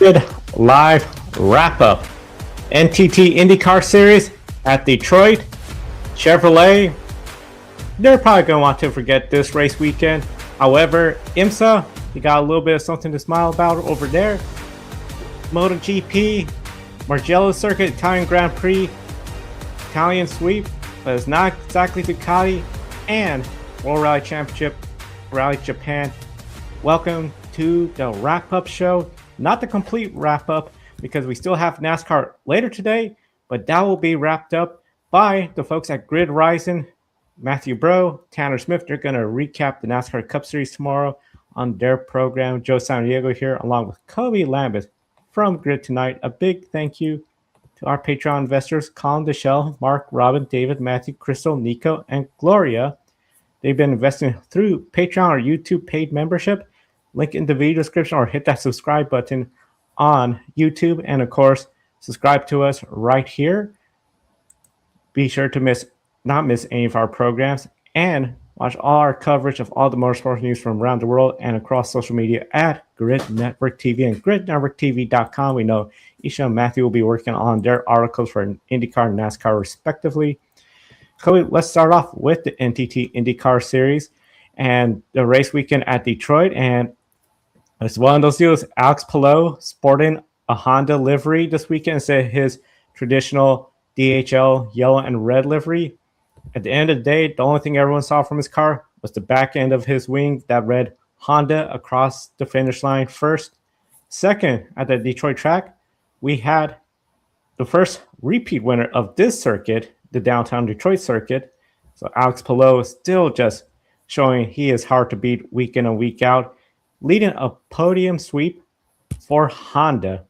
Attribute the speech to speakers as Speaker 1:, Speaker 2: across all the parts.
Speaker 1: Good live wrap-up. NTT IndyCar Series at Detroit. Chevrolet, they're probably going to want to forget this race weekend. However, IMSA, you got a little bit of something to smile about over there. MotoGP, Mugello Circuit, Italian Grand Prix, Italian sweep, but it's not exactly Ducati, and World Rally Championship, Rally Japan. Welcome to the wrap-up show. Not the complete wrap-up, because we still have NASCAR later today, but that will be wrapped up by the folks at Grid Rising. Matthew Bro, Tanner Smith, they're going to recap the NASCAR Cup Series tomorrow on their program. Joe San Diego here, along with Kobe Lambeth from Grid Tonight. A big thank you to our Patreon investors, Colin Deschelle, Mark, Robin, David, Matthew, Crystal, Nico, and Gloria. They've been investing through Patreon or YouTube paid membership. Link in the video description, or hit that subscribe button on YouTube. And of course, subscribe to us right here. Be sure to not miss any of our programs, and watch all our coverage of all the motorsports news from around the world and across social media at Grid Network TV and gridnetworktv.com. We know Isha and Matthew will be working on their articles for IndyCar and NASCAR respectively. Kobe, let's start off with the NTT IndyCar Series and the race weekend at Detroit. And it's one of those deals. Alex Palou sporting a Honda livery this weekend instead of his traditional DHL yellow and red livery. At the end of the day, the only thing everyone saw from his car was the back end of his wing that read Honda across the finish line first. Second, at the Detroit track, we had the first repeat winner of this circuit, the downtown Detroit circuit. So Alex Palou is still just showing he is hard to beat week in and week out, leading a podium sweep for Honda.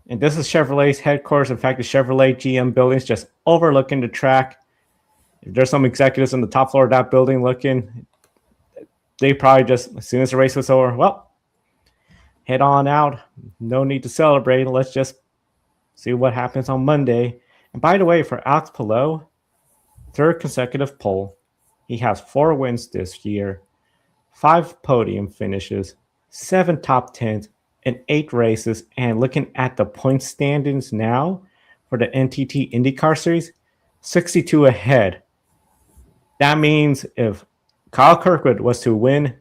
Speaker 1: And this is Chevrolet's headquarters. In fact, the Chevrolet GM building is just overlooking the track. If there's some executives on the top floor of that building looking, they probably just, as soon as the race was over, well, head on out. No need to celebrate. Let's just see what happens on Monday. And by the way, for Alex Palou, third consecutive pole. He has 4 wins this year, 5 podium finishes, 7 top 10s, in 8 races. And looking at the point standings now for the NTT IndyCar Series, 62 ahead. That means if Kyle Kirkwood was to win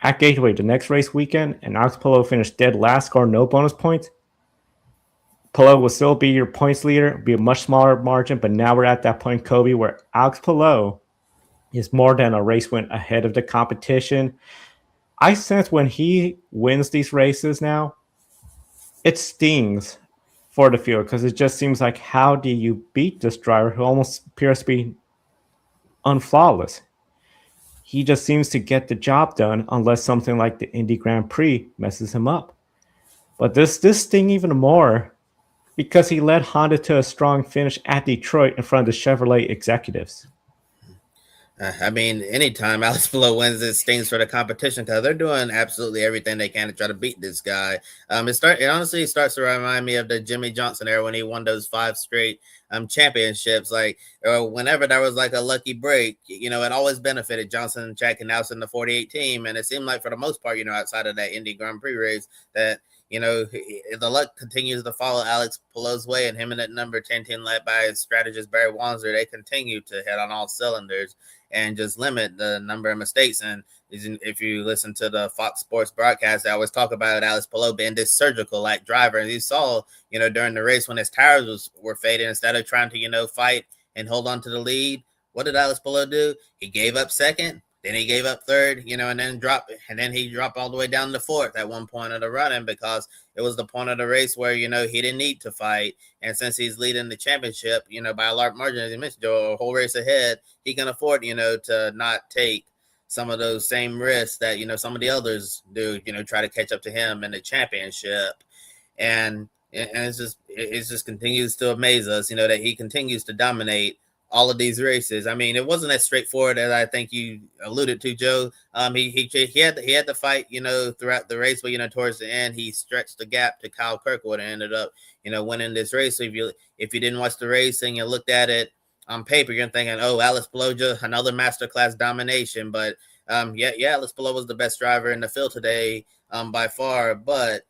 Speaker 1: at Gateway the next race weekend and Alex Palou finished dead last, score no bonus points, Palou will still be your points leader, be a much smaller margin. But now we're at that point, Kobe, where Alex Palou is more than a race win ahead of the competition. I sense when he wins these races now, it stings for the field, because it just seems like, how do you beat this driver who almost appears to be unflawless? He just seems to get the job done unless something like the Indy Grand Prix messes him up. But this sting even more because he led Honda to a strong finish at Detroit in front of the Chevrolet executives.
Speaker 2: I mean, anytime Alex Palou wins, it stings for the competition, because they're doing absolutely everything they can to try to beat this guy. It honestly starts to remind me of the Jimmy Johnson era when he won those 5 straight championships. Like, whenever there was like a lucky break, it always benefited Johnson and Jack and Nelson, the 48 team. And it seemed like for the most part, outside of that Indy Grand Prix race, that the luck continues to follow Alex Palou's way, and him and that number 10 team led by his strategist Barry Wanzer, they continue to hit on all cylinders and just limit the number of mistakes. And if you listen to the Fox Sports broadcast, they always talk about Alex Palou being this surgical like driver. And you saw, during the race when his tires were fading, instead of trying to, fight and hold on to the lead, what did Alex Palou do? He gave up second. Then he gave up third, and then he dropped all the way down to 4th at one point of the run-in, because it was the point of the race where, he didn't need to fight. And since he's leading the championship, by a large margin, as you mentioned, a whole race ahead, he can afford, to not take some of those same risks that, some of the others do, try to catch up to him in the championship. And it just continues to amaze us, that he continues to dominate all of these races. I mean, it wasn't as straightforward as I think you alluded to, Joe. He had to fight, throughout the race, but towards the end, he stretched the gap to Kyle Kirkwood and ended up, winning this race. So if you didn't watch the race and you looked at it on paper, you're thinking, oh, Alex Palou, another masterclass domination. But Alex Palou was the best driver in the field today, by far. But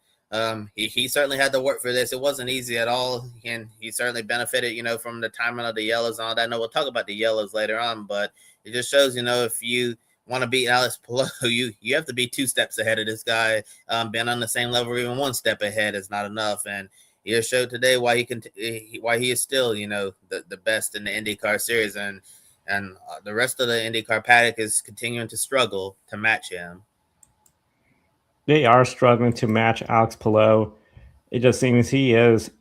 Speaker 2: He certainly had to work for this. It wasn't easy at all, and he certainly benefited, from the timing of the yellows and all that. I know we'll talk about the yellows later on, but it just shows, if you want to beat Alex Palou, you have to be 2 steps ahead of this guy. Being on the same level, or even 1 step ahead is not enough, and he has showed today why he is still, the best in the IndyCar series, and the rest of the IndyCar paddock is continuing to struggle to match him.
Speaker 1: They are struggling to match Alex Palou. It just seems he is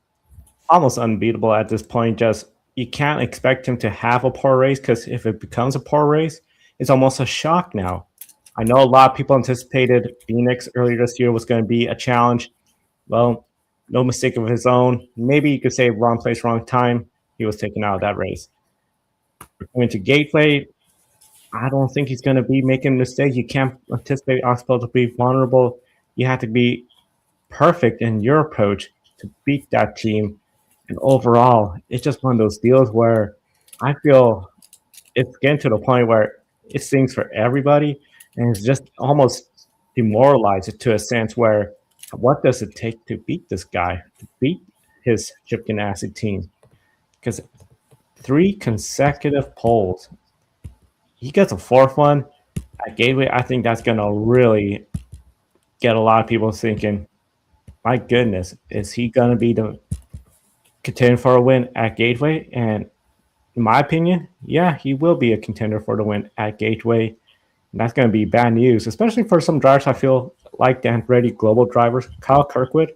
Speaker 1: almost unbeatable at this point. Just you can't expect him to have a poor race, because if it becomes a poor race, it's almost a shock now. I know a lot of people anticipated Phoenix earlier this year was going to be a challenge. Well, no mistake of his own. Maybe you could say wrong place, wrong time. He was taken out of that race. We're going to Gateway. I don't think he's going to be making mistakes. You can't anticipate Oxbow to be vulnerable. You have to be perfect in your approach to beat that team. And overall, it's just one of those deals where I feel it's getting to the point where it stings for everybody, and it's just almost demoralized to a sense where what does it take to beat this guy, to beat his Chip Ganassi team? Because 3 consecutive poles. He gets a 4th one at Gateway. I think that's going to really get a lot of people thinking, my goodness, is he going to be the contender for a win at Gateway? And in my opinion, yeah, he will be a contender for the win at Gateway. And that's going to be bad news, especially for some drivers I feel like the Andretti Global drivers. Kyle Kirkwood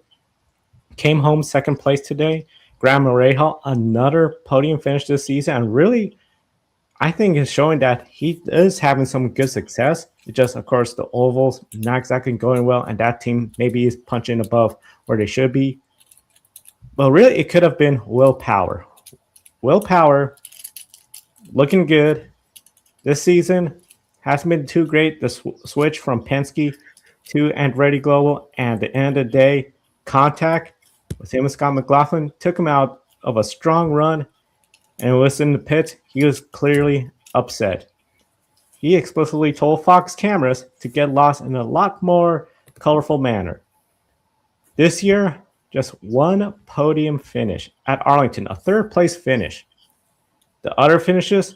Speaker 1: came home 2nd place today. Graham Rahal, another podium finish this season, and really, I think it's showing that he is having some good success. It's just, of course, the ovals not exactly going well, and that team maybe is punching above where they should be. But really, it could have been Will Power. Will Power looking good this season. Hasn't been too great. The switch from Penske to Andretti Global, and at the end of the day, contact with him and Scott McLaughlin took him out of a strong run. And was in the pit, he was clearly upset. He explicitly told Fox cameras to get lost in a lot more colorful manner. This year, just 1 podium finish at Arlington, a 3rd place finish. The other finishes,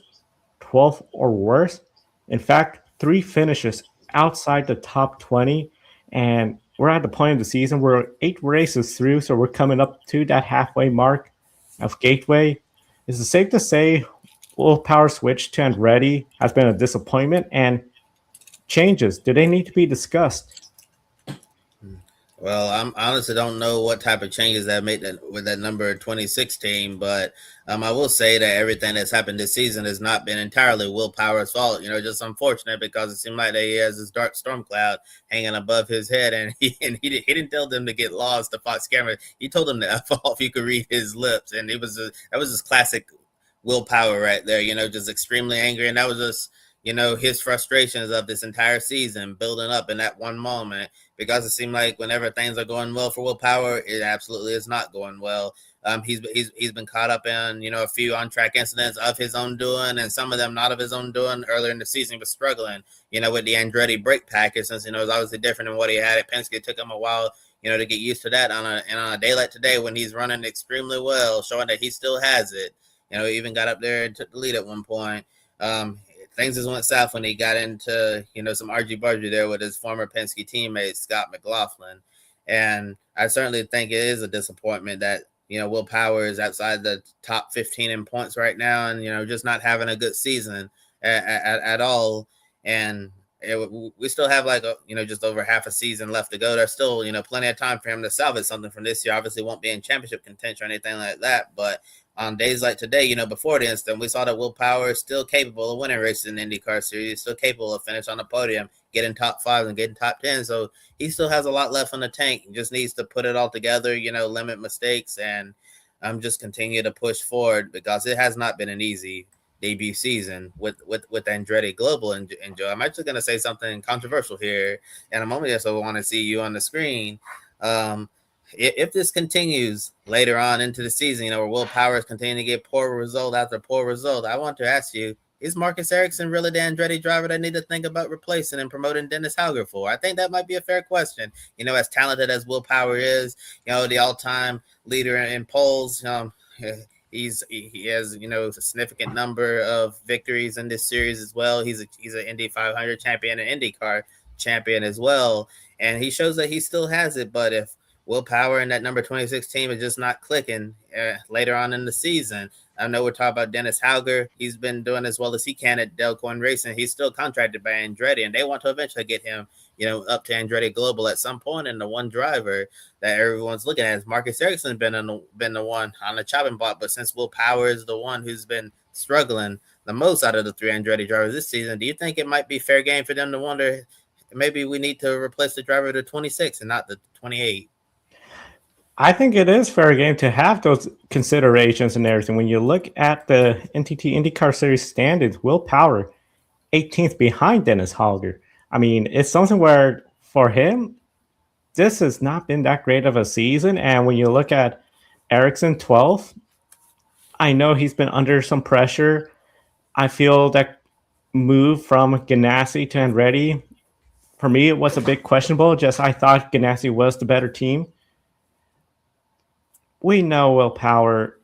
Speaker 1: 12th or worse. In fact, 3 finishes outside the top 20. And we're at the point of the season where 8 races through, so we're coming up to that halfway mark of Gateway. Is it safe to say Will Power switch to Andretti has been a disappointment, and changes, do they need to be discussed?
Speaker 2: Well, I honestly don't know what type of changes that made with that number 26 team, but I will say that everything that's happened this season has not been entirely Will Power's fault. Just unfortunate, because it seemed like that he has this dark storm cloud hanging above his head, and he didn't tell them to get lost. The Fox camera, he told them to F off. You could read his lips, and that was just classic Will Power right there. Just extremely angry, and that was just his frustrations of this entire season building up in that one moment, because it seemed like whenever things are going well for Will Power, it absolutely is not going well. He's been caught up in, a few on-track incidents of his own doing, and some of them not of his own doing. Earlier in the season, he was struggling, with the Andretti brake package, since, it was obviously different than what he had at Penske. It took him a while, to get used to that on a day like today, when he's running extremely well, showing that he still has it. He even got up there and took the lead at one point. Things just went south when he got into, some argy-bargy there with his former Penske teammate, Scott McLaughlin. And I certainly think it is a disappointment that, Will Power is outside the top 15 in points right now, and, just not having a good season at all. And we still have just over half a season left to go. There's still, plenty of time for him to salvage something from this year. Obviously won't be in championship contention or anything like that, but on days like today, before the incident, we saw that Will Power is still capable of winning races in the IndyCar Series, still capable of finishing on the podium, getting top 5 and getting top 10. So he still has a lot left in the tank. He just needs to put it all together, limit mistakes, and just continue to push forward, because it has not been an easy debut season with Andretti Global. And Joe, I'm actually going to say something controversial here, and I'm only just want to see you on the screen. If this continues later on into the season, where Will Power is continuing to get poor result after poor result, I want to ask you, is Marcus Ericsson really the Andretti driver that need to think about replacing and promoting Dennis Hauger for? I think that might be a fair question. As talented as Will Power is, the all-time leader in polls, he has a significant number of victories in this series as well. He's an Indy 500 champion and IndyCar champion as well, and he shows that he still has it. But if Will Power and that number 26 team is just not clicking later on in the season, I know we're talking about Dennis Hauger. He's been doing as well as he can at Delcoin Racing. He's still contracted by Andretti, and they want to eventually get him, up to Andretti Global at some point. And the one driver that everyone's looking at is Marcus Ericsson, been the one on the chopping block. But since Will Power is the one who's been struggling the most out of the three Andretti drivers this season, do you think it might be fair game for them to wonder maybe we need to replace the driver to 26 and not the 28?
Speaker 1: I think it is fair game to have those considerations and everything. When you look at the NTT IndyCar Series standings, Will Power 18th behind Dennis Hauger. I mean, it's something where for him, this has not been that great of a season. And when you look at Ericsson 12th, I know he's been under some pressure. I feel that move from Ganassi to Andretti, for me, it was a bit questionable. Just I thought Ganassi was the better team. We know Will Power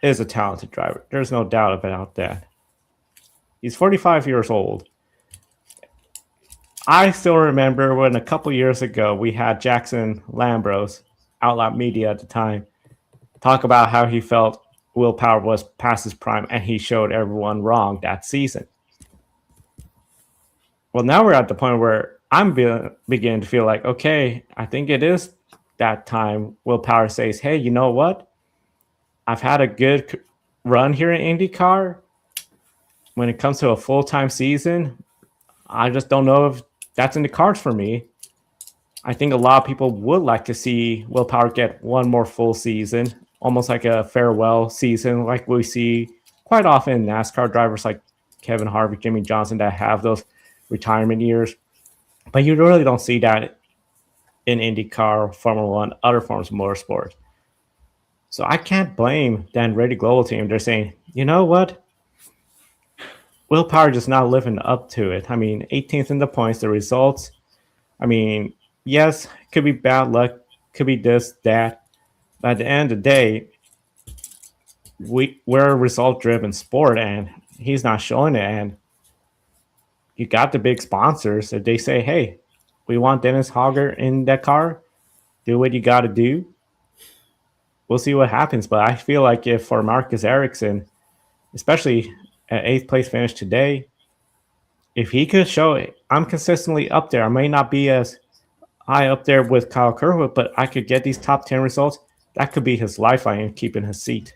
Speaker 1: is a talented driver. There's no doubt about that. He's 45 years old. I still remember when a couple years ago we had Jackson Lambros, Outloud Media at the time, talk about how he felt Will Power was past his prime, and he showed everyone wrong that season. Well, now we're at the point where I'm beginning to feel like, okay, I think it is that time Will Power says, hey, you know what? I've had a good run here in IndyCar. When it comes to a full-time season, I just don't know if that's in the cards for me. I think a lot of people would like to see Will Power get one more full season, almost like a farewell season, like we see quite often in NASCAR drivers like Kevin Harvick, Jimmy Johnson, that have those retirement years. But you really don't see that in IndyCar, Formula One, other forms of motorsport. So I can't blame the Andretti Global team. They're saying, you know what? Will Power just not living up to it. I mean, 18th in the points, the results. I mean, yes, could be bad luck, could be this, that. But at the end of the day, we're a result-driven sport, and he's not showing it. And you got the big sponsors. If they say, hey, we want Dennis Hauger in that car, do what you got to do. We'll see what happens. But I feel like if for Marcus Ericsson, especially at 8th place finish today, if he could show it, I'm consistently up there. I may not be as high up there with Kyle Kirkwood, but I could get these top 10 results. That could be his lifeline in keeping his seat.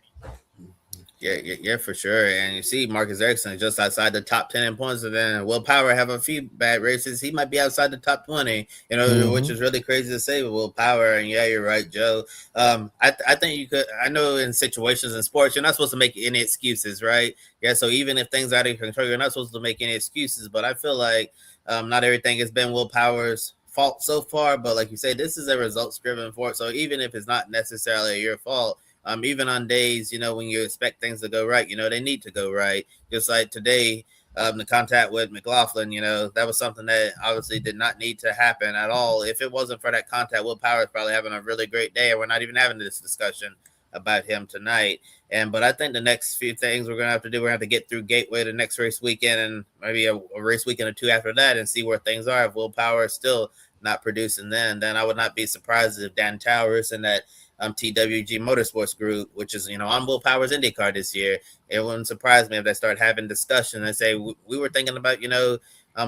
Speaker 2: Yeah, for sure. And you see Marcus Ericsson just outside the top 10 in points, and then Will Power have a few bad races. He might be outside the top 20, which is really crazy to say with Will Power. And yeah, you're right, Joe. I think you could. I know in situations in sports, you're not supposed to make any excuses, right? Yeah, so even if things are out of control, you're not supposed to make any excuses. But I feel like not everything has been Will Power's fault so far. But like you say, this is a results-driven sport. So even if it's not necessarily your fault, even on days, when you expect things to go right, they need to go right. Just like today, the contact with McLaughlin, that was something that obviously did not need to happen at all. If it wasn't for that contact, Will Power is probably having a really great day, and we're not even having this discussion about him tonight. But I think the next few things we're going to have to do, we're going to have to get through Gateway the next race weekend, and maybe a race weekend or two after that, and see where things are. If Will Power is still not producing, then I would not be surprised if Dan Towers and that TWG Motorsports Group, which is, on Will Power's IndyCar this year, it wouldn't surprise me if they start having discussion and say, we were thinking about,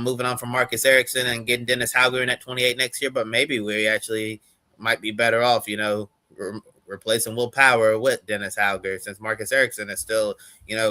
Speaker 2: moving on from Marcus Ericsson and getting Dennis Hauger in at 28 next year, but maybe we actually might be better off, replacing Will Power with Dennis Hauger, since Marcus Ericsson is still,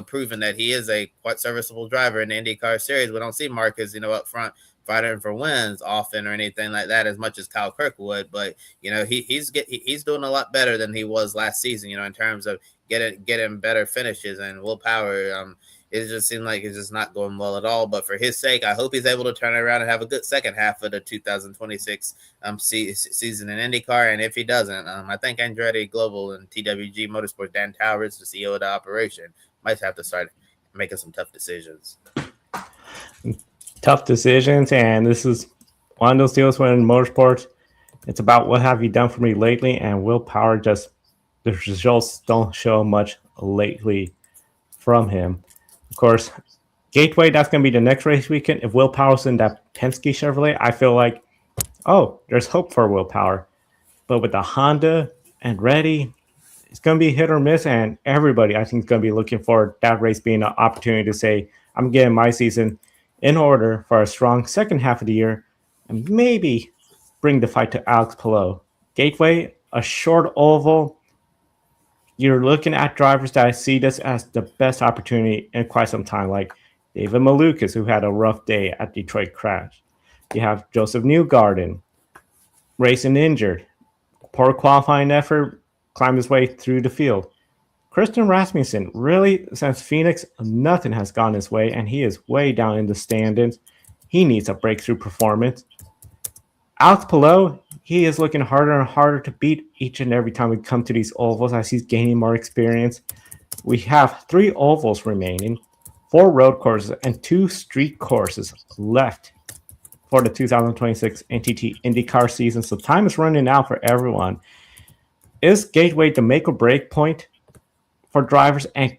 Speaker 2: proven that he is a quite serviceable driver in the IndyCar series. We don't see Marcus, up front fighting for wins often or anything like that as much as Kyle Kirkwood, but he's doing a lot better than he was last season, in terms of getting better finishes. And Will Power, it just seemed like it's just not going well at all. But for his sake, I hope he's able to turn it around and have a good second half of the 2026 season in IndyCar. And if he doesn't, I think Andretti Global and TWG Motorsports, Dan Towers, the CEO of the operation, might have to start making some tough decisions.
Speaker 1: Tough decisions, and this is one of those deals when in motorsports, it's about what have you done for me lately, and Will Power just the results don't show much lately from him. Of course, Gateway, that's going to be the next race weekend. If Will Power's in that Penske Chevrolet, I feel like, oh, there's hope for Will Power. But with the Honda and Andretti, it's going to be hit or miss, and everybody, I think, is going to be looking for that race being an opportunity to say, I'm getting my season in order for a strong second half of the year and maybe bring the fight to Alex Palou. Gateway, a short oval. You're looking at drivers that I see this as the best opportunity in quite some time, like David Malukas, who had a rough day at Detroit Crash. You have Joseph Newgarden, racing injured. Poor qualifying effort, climbed his way through the field. Christian Rasmussen, really, since Phoenix, nothing has gone his way, and he is way down in the standings. He needs a breakthrough performance. Alex Palou, he is looking harder and harder to beat each and every time we come to these ovals as he's gaining more experience. We have 3 ovals remaining, 4 road courses, and 2 street courses left for the 2026 NTT IndyCar season. So time is running out for everyone. Is Gateway the make or break point for drivers, and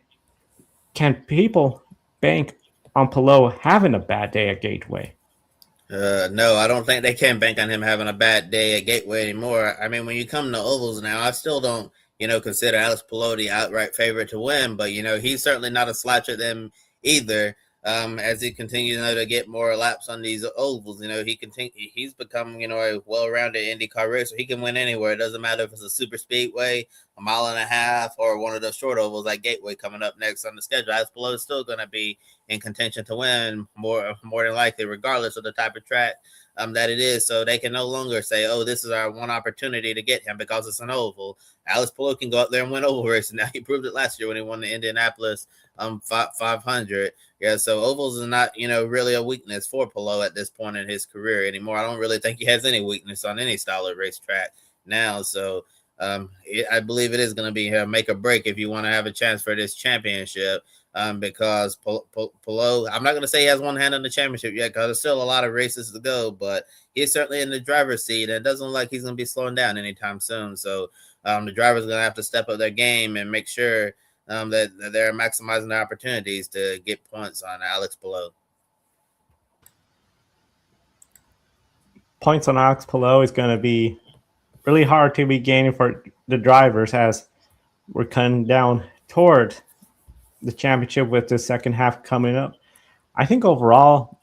Speaker 1: can people bank on Palou having a bad day at Gateway?
Speaker 2: No, I don't think they can bank on him having a bad day at Gateway anymore. I mean, when you come to ovals now, I still don't, consider Alex Palou the outright favorite to win, but he's certainly not a slouch at them either. As he continues to get more laps on these ovals, he's become, a well-rounded IndyCar racer. He can win anywhere. It doesn't matter if it's a super speedway, a mile and a half, or one of those short ovals like Gateway coming up next on the schedule. Alex Palou is still going to be in contention to win more than likely, regardless of the type of track that it is. So they can no longer say, oh, this is our one opportunity to get him because it's an oval. Alex Palou can go out there and win oval races. Now, he proved it last year when he won the Indianapolis 500. Yeah, so ovals is not, really a weakness for Palou at this point in his career anymore. I don't really think he has any weakness on any style of racetrack now. So I believe it is going to be a make or break if you want to have a chance for this championship. Because Palou, I'm not going to say he has one hand on the championship yet because there's still a lot of races to go, but he's certainly in the driver's seat, and it doesn't look like he's going to be slowing down anytime soon. So the drivers are going to have to step up their game and make sure that they're maximizing their opportunities to get points on Alex Palou.
Speaker 1: Points on Alex Palou is going to be really hard to be gaining for the drivers as we're coming down toward the championship with the second half coming up. I think overall,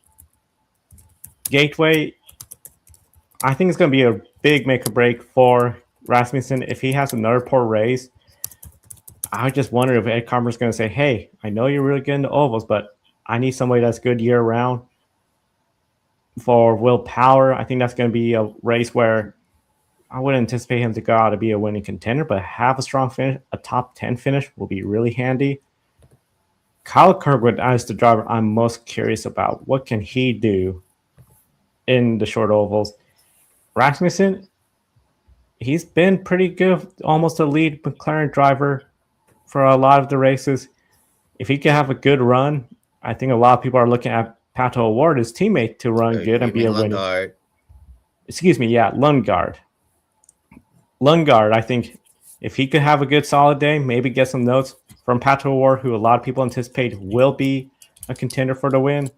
Speaker 1: Gateway, I think it's going to be a big make or break for Rasmussen. If he has another poor race, I just wonder if Ed Carmer's going to say, hey, I know you're really good in the ovals, but I need somebody that's good year round. For Will Power, I think that's going to be a race where I wouldn't anticipate him to go out to be a winning contender, but have a strong finish, a top 10 finish will be really handy. Kyle Kirkwood as the driver I'm most curious about. What can he do in the short ovals? Rasmussen, he's been pretty good, almost a lead McLaren driver for a lot of the races. If he can have a good run, I think a lot of people are looking at Pato O'Ward, his teammate, to run good and be a winner. Excuse me, yeah, Lundgaard. Lundgaard, I think if he could have a good solid day, maybe get some notes from Pato O'Ward, who a lot of people anticipate will be a contender for the win.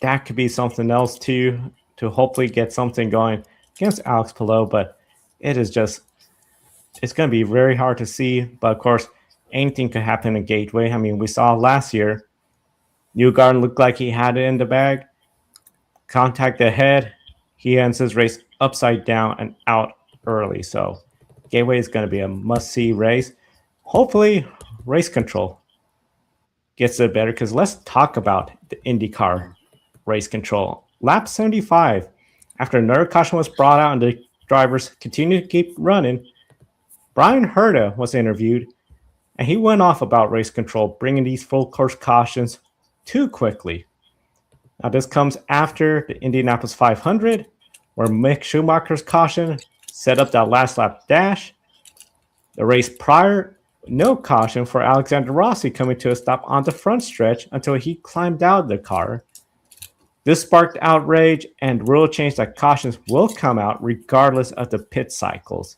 Speaker 1: That could be something else too, to hopefully get something going against Alex Palou, but it's going to be very hard to see. But of course, anything could happen in Gateway. I mean, we saw last year, Newgarden looked like he had it in the bag. Contact ahead, he ends his race upside down and out early. So Gateway is going to be a must-see race. Hopefully, race control gets it better, because let's talk about the IndyCar race control. Lap 75, after another caution was brought out and the drivers continued to keep running, Brian Herta was interviewed, and he went off about race control, bringing these full course cautions too quickly. Now, this comes after the Indianapolis 500, where Mick Schumacher's caution set up that last lap dash. The race prior, No caution for Alexander Rossi coming to a stop on the front stretch until he climbed out of the car. This sparked outrage and rule change that cautions will come out regardless of the pit cycles.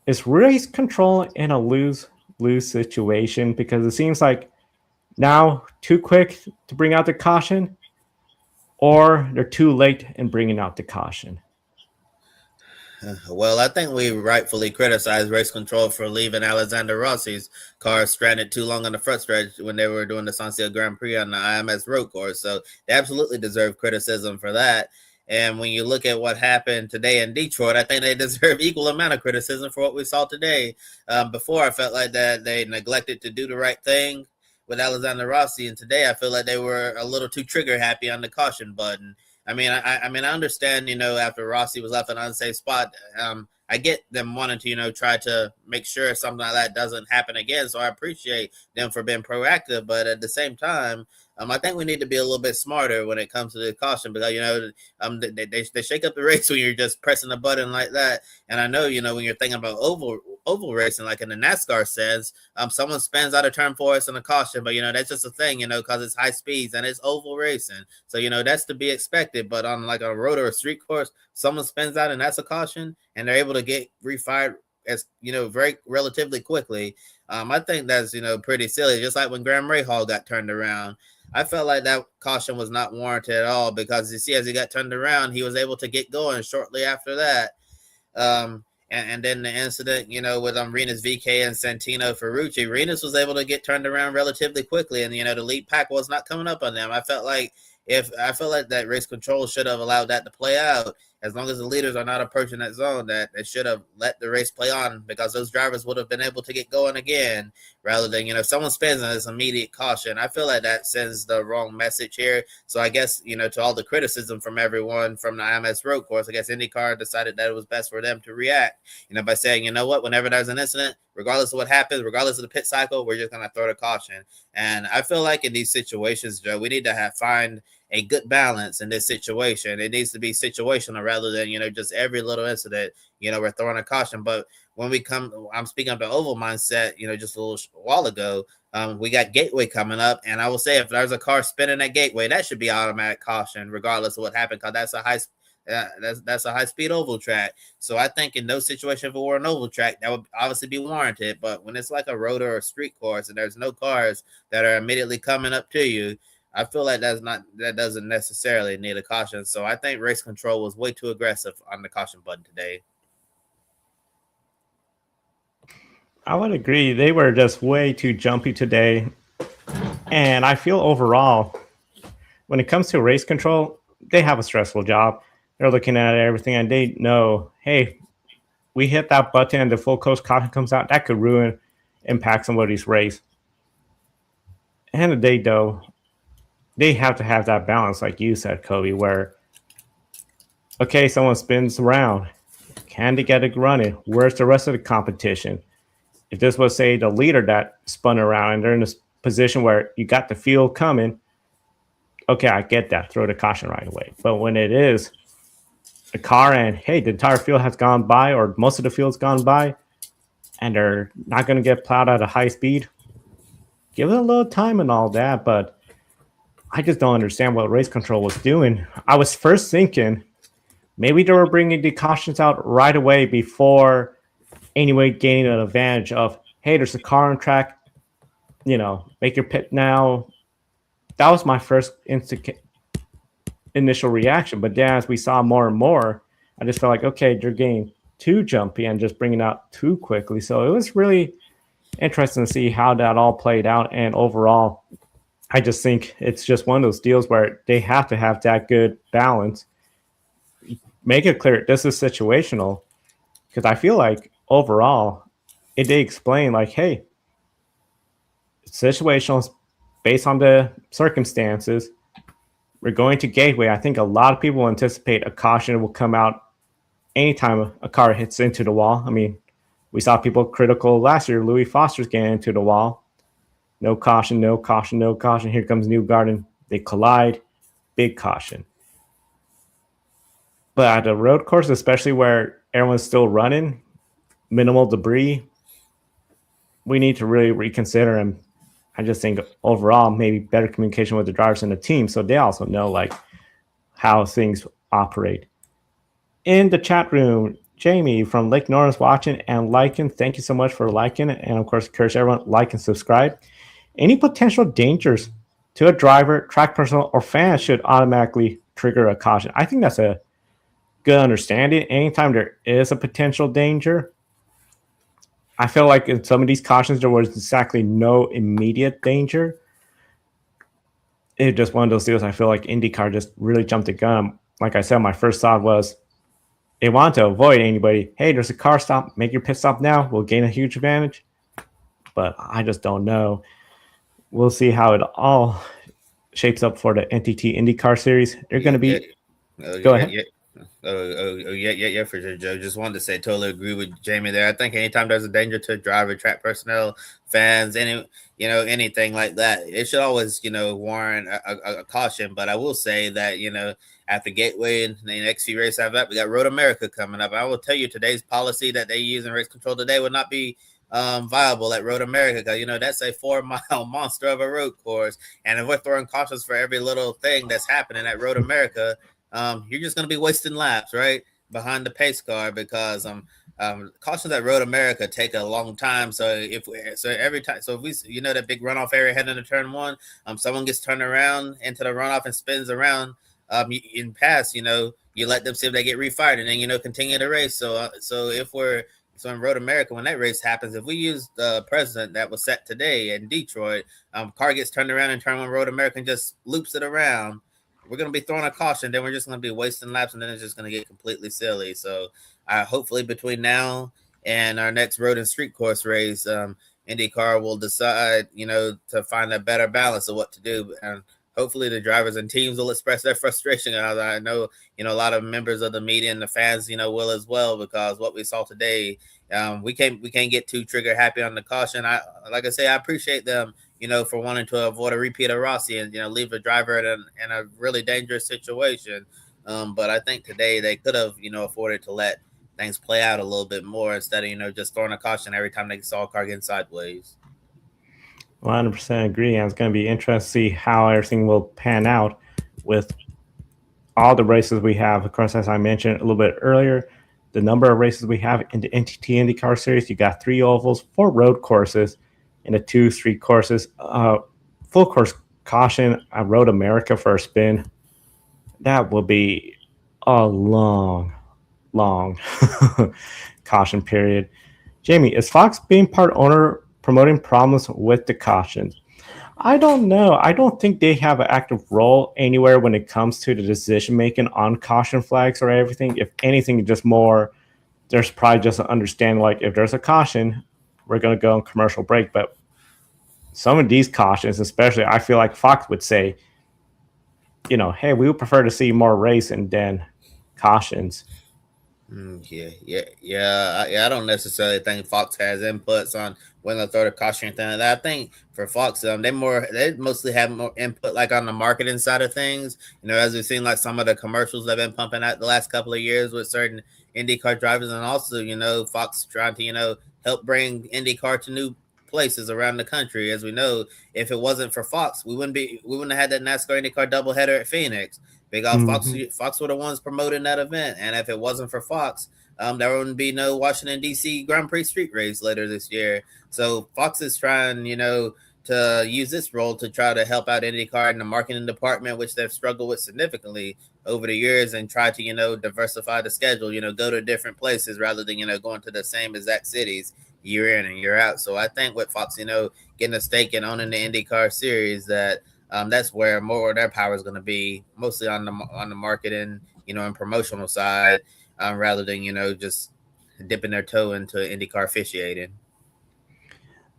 Speaker 1: Is race control in a lose situation? Because it seems like now too quick to bring out the caution, or they're too late in bringing out the caution.
Speaker 2: Well, I think we rightfully criticized race control for leaving Alexander Rossi's car stranded too long on the front stretch when they were doing the San Diego Grand Prix on the IMS road course. So they absolutely deserve criticism for that. And when you look at what happened today in Detroit, I think they deserve equal amount of criticism for what we saw today. Before, I felt like that they neglected to do the right thing with Alexander Rossi, and today I feel like they were a little too trigger happy on the caution button. I understand, after Rossi was left in an unsafe spot, I get them wanting to, try to make sure something like that doesn't happen again. So I appreciate them for being proactive, but at the same time, I think we need to be a little bit smarter when it comes to the caution because they shake up the race when you're just pressing a button like that. And I know when you're thinking about oval racing, like in the NASCAR sense, someone spins out of turn for us in a caution, but that's just a thing, because it's high speeds and it's oval racing, so that's to be expected. But on like a road or a street course, someone spins out and that's a caution, and they're able to get refired as very relatively quickly. I think that's pretty silly. Just like when Graham Rahal got turned around, I felt like that caution was not warranted at all because you see, as he got turned around, he was able to get going shortly after that. And then the incident, with Renus VK and Santino Ferrucci, Renus was able to get turned around relatively quickly, and the lead pack was not coming up on them. I felt like that race control should have allowed that to play out. As long as the leaders are not approaching that zone, that they should have let the race play on because those drivers would have been able to get going again rather than, if someone spins on this immediate caution. I feel like that sends the wrong message here. So I guess, to all the criticism from everyone from the IMS road course, I guess IndyCar decided that it was best for them to react, by saying, whenever there's an incident, regardless of what happens, regardless of the pit cycle, we're just going to throw the caution. And I feel like in these situations, Joe, we need to find a good balance in this situation. It needs to be situational rather than, just every little incident, we're throwing a caution. But when I'm speaking of the oval mindset, just a little while ago, we got Gateway coming up. And I will say, if there's a car spinning at Gateway, that should be automatic caution, regardless of what happened, because that's a high speed oval track. So I think in those situations, if it were an oval track, that would obviously be warranted. But when it's like a road or a street course and there's no cars that are immediately coming up to you, I feel like that doesn't necessarily need a caution. So I think race control was way too aggressive on the caution button today.
Speaker 1: I would agree. They were just way too jumpy today. And I feel overall, when it comes to race control, they have a stressful job. They're looking at everything and they know, hey, we hit that button and the full coast caution comes out, that could impact somebody's race. And the day, though, they have to have that balance, like you said, Kobe, where, okay, someone spins around. Can they get it running? Where's the rest of the competition? If this was, say, the leader that spun around and they're in this position where you got the field coming, okay, I get that. Throw the caution right away. But when it is a car and, hey, the entire field has gone by or most of the field's gone by and they're not going to get plowed at a high speed, give it a little time and all that, but I just don't understand what race control was doing. I was first thinking maybe they were bringing the cautions out right away before anyway gaining an advantage of, hey, there's a car on track, make your pit now. That was my first initial reaction. But then as we saw more and more, I just felt like, okay, they're getting too jumpy and just bringing out too quickly. So it was really interesting to see how that all played out. And overall, I just think it's just one of those deals where they have to have that good balance. Make it clear this is situational, because I feel like overall it did explain like, hey, it's situational based on the circumstances. We're going to Gateway. I think a lot of people anticipate a caution will come out anytime a car hits into the wall. I mean, we saw people critical last year. Louis Foster's getting into the wall. No caution, no caution, no caution. Here comes Newgarden. They collide. Big caution. But at a road course, especially where everyone's still running, minimal debris, we need to really reconsider. And I just think overall, maybe better communication with the drivers and the team, so they also know like how things operate. In the chat room, Jamie from Lake Norris watching and liking. Thank you so much for liking, and of course, encourage everyone like and subscribe. Any potential dangers to a driver, track personnel, or fan should automatically trigger a caution. I think that's a good understanding. Anytime there is a potential danger, I feel like in some of these cautions there was exactly no immediate danger. It's just one of those deals. I feel like IndyCar just really jumped the gun. Like I said, my first thought was they want to avoid anybody. Hey, there's a car stop. Make your pit stop now. We'll gain a huge advantage. But I just don't know. We'll see how it all shapes up for the NTT IndyCar Series. They're going to be. Go ahead.
Speaker 2: Yeah, for sure, Joe. Just wanted to say, totally agree with Jamie there. I think anytime there's a danger to driver, track personnel, fans, anything like that, it should always, warrant a caution. But I will say that, after Gateway and the next few races after that, we got Road America coming up. I will tell you, today's policy that they use in race control today would not be viable at Road America, because that's a 4-mile monster of a road course, and if we're throwing cautions for every little thing that's happening at Road America, you're just going to be wasting laps right behind the pace car, because cautions at Road America take a long time. So if we that big runoff area heading to turn one, someone gets turned around into the runoff and spins around, in past, you let them see if they get refired, and then continue the race. So in Road America, when that race happens, if we use the precedent that was set today in Detroit, car gets turned around and turn one, Road America and just loops it around, we're going to be throwing a caution. Then we're just going to be wasting laps, and then it's just going to get completely silly. So hopefully between now and our next road and street course race, IndyCar will decide, to find a better balance of what to do. And hopefully the drivers and teams will express their frustration. I know, a lot of members of the media and the fans, will as well, because what we saw today, we can't get too trigger happy on the caution. I appreciate them, for wanting to avoid a repeat of Rossi and, leave the driver in a really dangerous situation. But I think today they could have, afforded to let things play out a little bit more instead of, just throwing a caution every time they saw a car getting sideways.
Speaker 1: 100% agree. And it's going to be interesting to see how everything will pan out with all the races we have. Of course, as I mentioned a little bit earlier, the number of races we have in the NTT IndyCar Series, you got 3 ovals, 4 road courses, and the 2 street courses. Full course caution at Road America for a spin. That will be a long caution period. Jamie, is Fox being part owner promoting problems with the cautions? I don't know. I don't think they have an active role anywhere when it comes to the decision making on caution flags or everything. If anything, just more, there's probably just an understanding, like if there's a caution, we're going to go on commercial break. But some of these cautions, especially, I feel like Fox would say, hey, we would prefer to see more racing than cautions.
Speaker 2: I don't necessarily think Fox has inputs on when they throw the caution and thing. I think for Fox, they mostly have more input like on the marketing side of things. As we've seen, like some of the commercials they've been pumping out the last couple of years with certain IndyCar drivers, and also Fox trying to help bring IndyCar to new places around the country. As we know, if it wasn't for Fox, we wouldn't have had that NASCAR IndyCar doubleheader at Phoenix. Because Fox were the ones promoting that event, and if it wasn't for Fox, there wouldn't be no Washington D.C. Grand Prix street race later this year. So Fox is trying, to use this role to try to help out IndyCar in the marketing department, which they've struggled with significantly over the years, and try to diversify the schedule. Go to different places rather than going to the same exact cities year in and year out. So I think with Fox, getting a stake in owning the IndyCar series, that that's where more of their power is going to be, mostly on the marketing, and promotional side, rather than just dipping their toe into IndyCar officiating.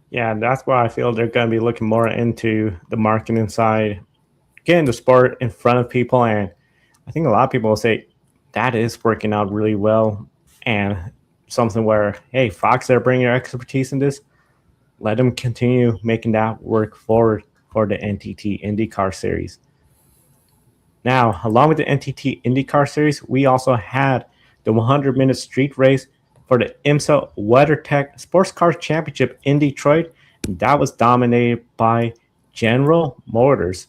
Speaker 1: Yeah, that's why I feel they're going to be looking more into the marketing side, getting the sport in front of people, and I think a lot of people will say that is working out really well, and something where, hey, Fox, they're bringing their expertise in this, let them continue making that work forward for the NTT IndyCar Series. Now, along with the NTT IndyCar Series, we also had the 100-minute street race for the IMSA WeatherTech Sports Car Championship in Detroit, and that was dominated by General Motors.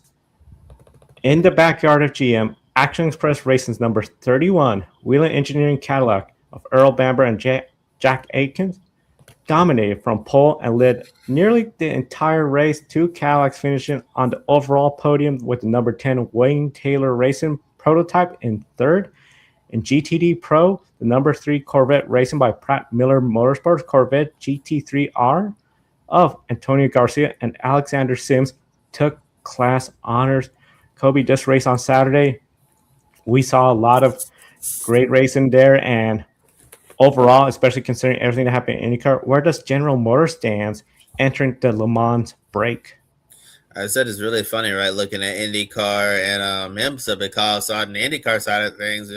Speaker 1: In the backyard of GM, Action Express Racing's number 31 Whelen Engineering Cadillac of Earl Bamber and Jack Aikens dominated from pole and led nearly the entire race. Two Cadillacs finishing on the overall podium with the number 10 Wayne Taylor Racing prototype in third. In GTD Pro, the number 3 Corvette Racing by Pratt Miller Motorsports Corvette GT3R of Antonio Garcia and Alexander Sims took class honors. Kobe, this race on Saturday, we saw a lot of great racing there, and overall, especially considering everything that happened in IndyCar, where does General Motors stand entering the Le Mans break?
Speaker 2: I said it's really funny, right? Looking at IndyCar and IMSA, because on the IndyCar side of things,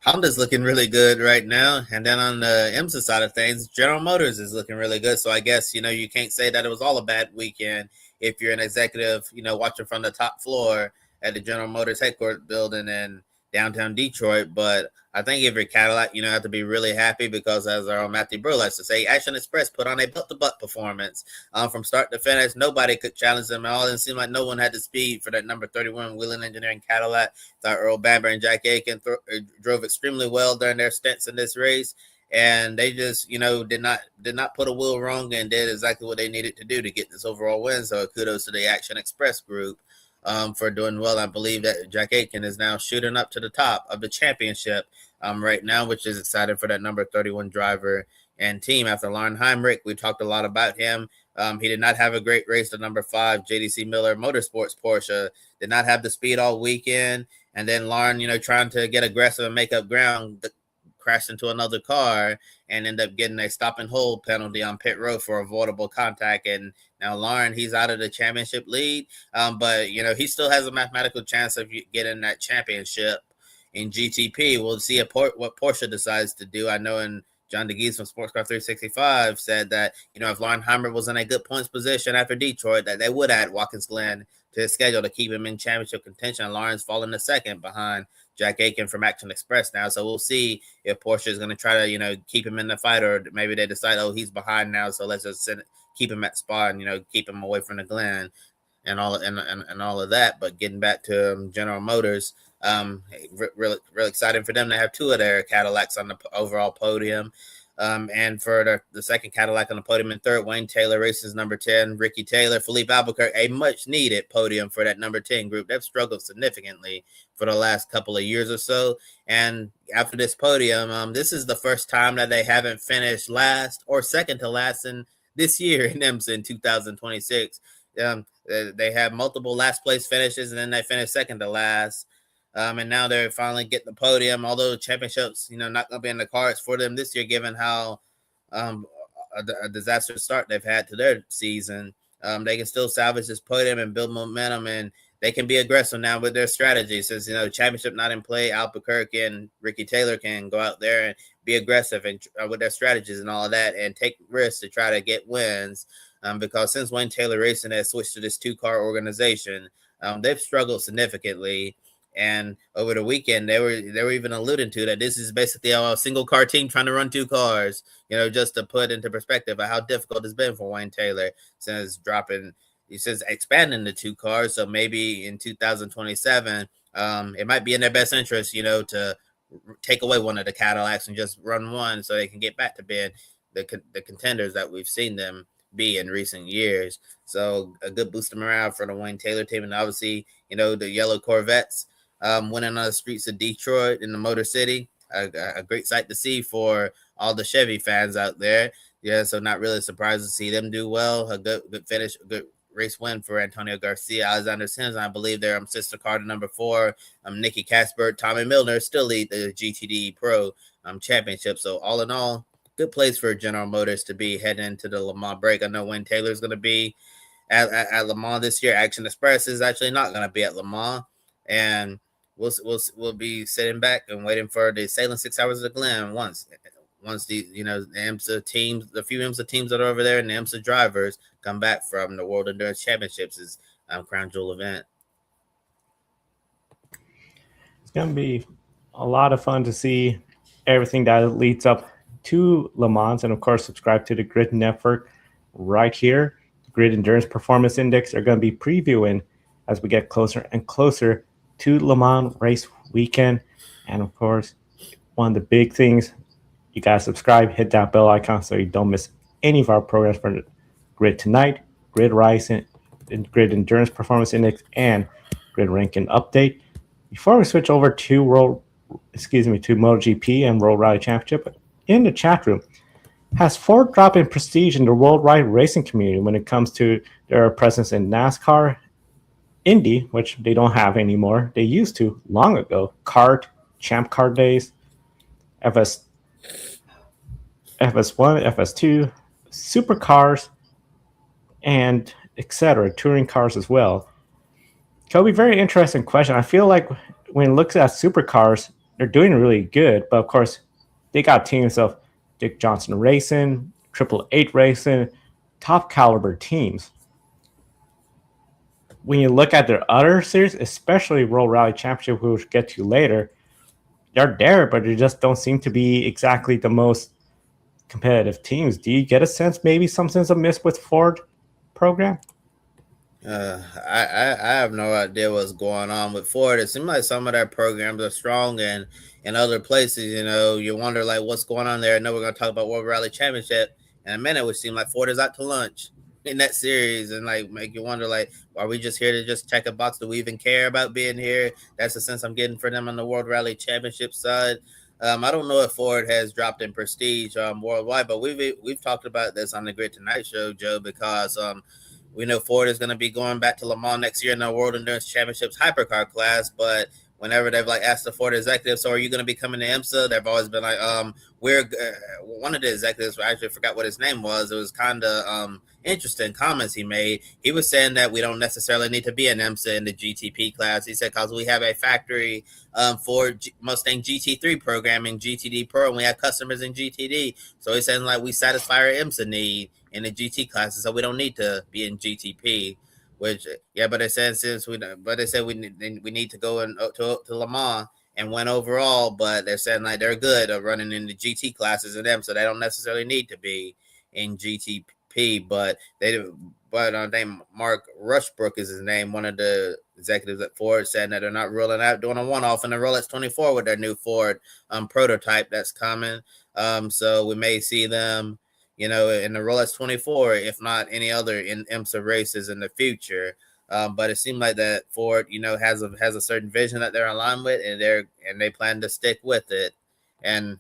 Speaker 2: Honda's looking really good right now, and then on the IMSA side of things, General Motors is looking really good. So I guess you can't say that it was all a bad weekend if you're an executive, watching from the top floor at the General Motors headquarters building in downtown Detroit. But I think if you're Cadillac, have to be really happy because, as our own Matthew Burr likes to say, Action Express put on a butt-to-butt performance from start to finish. Nobody could challenge them at all. It seemed like no one had the speed for that number 31 Whelen Engineering Cadillac. Thought Earl Bamber and Jack Aiken drove extremely well during their stints in this race. And they just, did not put a wheel wrong and did exactly what they needed to do to get this overall win. So kudos to the Action Express group for doing well. I believe that Jack Aiken is now shooting up to the top of the championship right now, which is exciting for that number 31 driver and team. After Lauren Heinrich, we talked a lot about him. He did not have a great race. The number 5 JDC Miller Motorsports Porsche did not have the speed all weekend. And then Lauren, trying to get aggressive and make up ground, crashed into another car and ended up getting a stop and hold penalty on pit road for avoidable contact. And now Lauren, he's out of the championship lead, but he still has a mathematical chance of getting that championship in GTP. We'll see what Porsche decides to do. I know in John DeGeese from Sports Car 365 said that, if Lauren Heimer was in a good points position after Detroit, that they would add Watkins Glen to his schedule to keep him in championship contention. Lauren's falling to second behind Jack Aiken from Action Express now. So we'll see if Porsche is going to try to, keep him in the fight, or maybe they decide, oh, he's behind now, so let's just keep him at spot and, keep him away from the Glen and all of that. But getting back to General Motors, really exciting for them to have 2 of their Cadillacs on the overall podium. And for the second Cadillac on the podium in third, Wayne Taylor races number 10, Ricky Taylor, Philippe Albuquerque, a much needed podium for that number 10 group. They've struggled significantly for the last couple of years or so. And after this podium, this is the first time that they haven't finished last or second to last in this year in IMSA in 2026. They have multiple last place finishes, and then they finished second to last. And now they're finally getting the podium, although the championships, not going to be in the cards for them this year, given how a disastrous start they've had to their season. They can still salvage this podium and build momentum, and they can be aggressive now with their strategy. Since, the championship not in play, Albuquerque and Ricky Taylor can go out there and be aggressive and with their strategies and all of that and take risks to try to get wins. Because since Wayne Taylor Racing has switched to this 2-car organization, they've struggled significantly. And over the weekend, they were even alluding to that this is basically a single car team trying to run 2 cars, just to put into perspective of how difficult it's been for Wayne Taylor since expanding the 2 cars. So maybe in 2027, it might be in their best interest, to take away one of the Cadillacs and just run one so they can get back to being the contenders that we've seen them be in recent years. So a good boost of morale for the Wayne Taylor team. And obviously, the yellow Corvettes winning on the streets of Detroit in the Motor City. A great sight to see for all the Chevy fans out there. Yeah, so not really surprised to see them do well. A good finish, a good race win for Antonio Garcia, Alexander Sims. I believe their sister car to number 4, Nikki Casper, Tommy Milner still lead the GTD Pro championship. So all in all, good place for General Motors to be heading into the Le Mans break. I know Wayne Taylor's going to be at Le Mans this year. Action Express is actually not going to be at Le Mans, and we'll be sitting back and waiting for the Sailing 6 Hours of the Glen once the the IMSA teams, the few IMSA teams that are over there, and the IMSA drivers come back from the World Endurance Championships is crown jewel event.
Speaker 1: It's going to be a lot of fun to see everything that leads up to Le Mans, and of course, subscribe to the Grid Network right here. The Grid Endurance Performance Index are going to be previewing as we get closer and closer to Le Mans race weekend. And of course, one of the big things, you got to subscribe, hit that bell icon so you don't miss any of our programs for Grid Tonight, Grid Rising, Grid Endurance Performance Index, and Grid Ranking Update. Before we switch over to MotoGP and World Rally Championship, in the chat room, has Ford dropped in prestige in the worldwide racing community when it comes to their presence in NASCAR, Indy, which they don't have anymore. They used to long ago. Kart, Champ Car days, FS1, FS2, supercars, and etc. Touring cars as well. Kobe, very interesting question. I feel like when it looks at supercars, they're doing really good, but of course, they got teams of Dick Johnson Racing, Triple Eight Racing, top caliber teams. When you look at their other series, especially World Rally Championship, which we'll get to later, they're there, but they just don't seem to be exactly the most competitive teams. Do you get a sense maybe something's amiss with Ford program?
Speaker 2: I have no idea what's going on with Ford. It seems like some of their programs are strong and in other places, you wonder like what's going on there. I know we're going to talk about World Rally Championship in a minute, which seems like Ford is out to lunch in that series and like make you wonder like, are we just here to just check a box? Do we even care about being here? That's the sense I'm getting for them on the World Rally Championship side. I don't know if Ford has dropped in prestige worldwide, but we've talked about this on the Grid Tonight show, Joe, because we know Ford is going to be going back to Le Mans next year in the World Endurance Championships hypercar class, but whenever they've like asked the Ford executives, so are you going to be coming to IMSA? They've always been like, we're one of the executives, I actually forgot what his name was. It was kind of interesting comments he made. He was saying that we don't necessarily need to be in IMSA in the GTP class. He said, because we have a factory Ford Mustang GT3 program in GTD Pro, and we have customers in GTD. So he's saying like we satisfy our IMSA need in the GT classes, so we don't need to be in GTP. Which but they said we need to go to Le Mans and win overall. But they're saying like they're good at running in the GT classes and them, so they don't necessarily need to be in GTP. But Mark Rushbrook is his name, one of the executives at Ford, saying that they're not ruling out doing a one-off in the Rolex 24 with their new Ford prototype that's coming. So we may see them in the Rolex 24, if not any other in IMSA races in the future. But it seemed like that Ford, has a certain vision that they're aligned with, and they plan to stick with it, and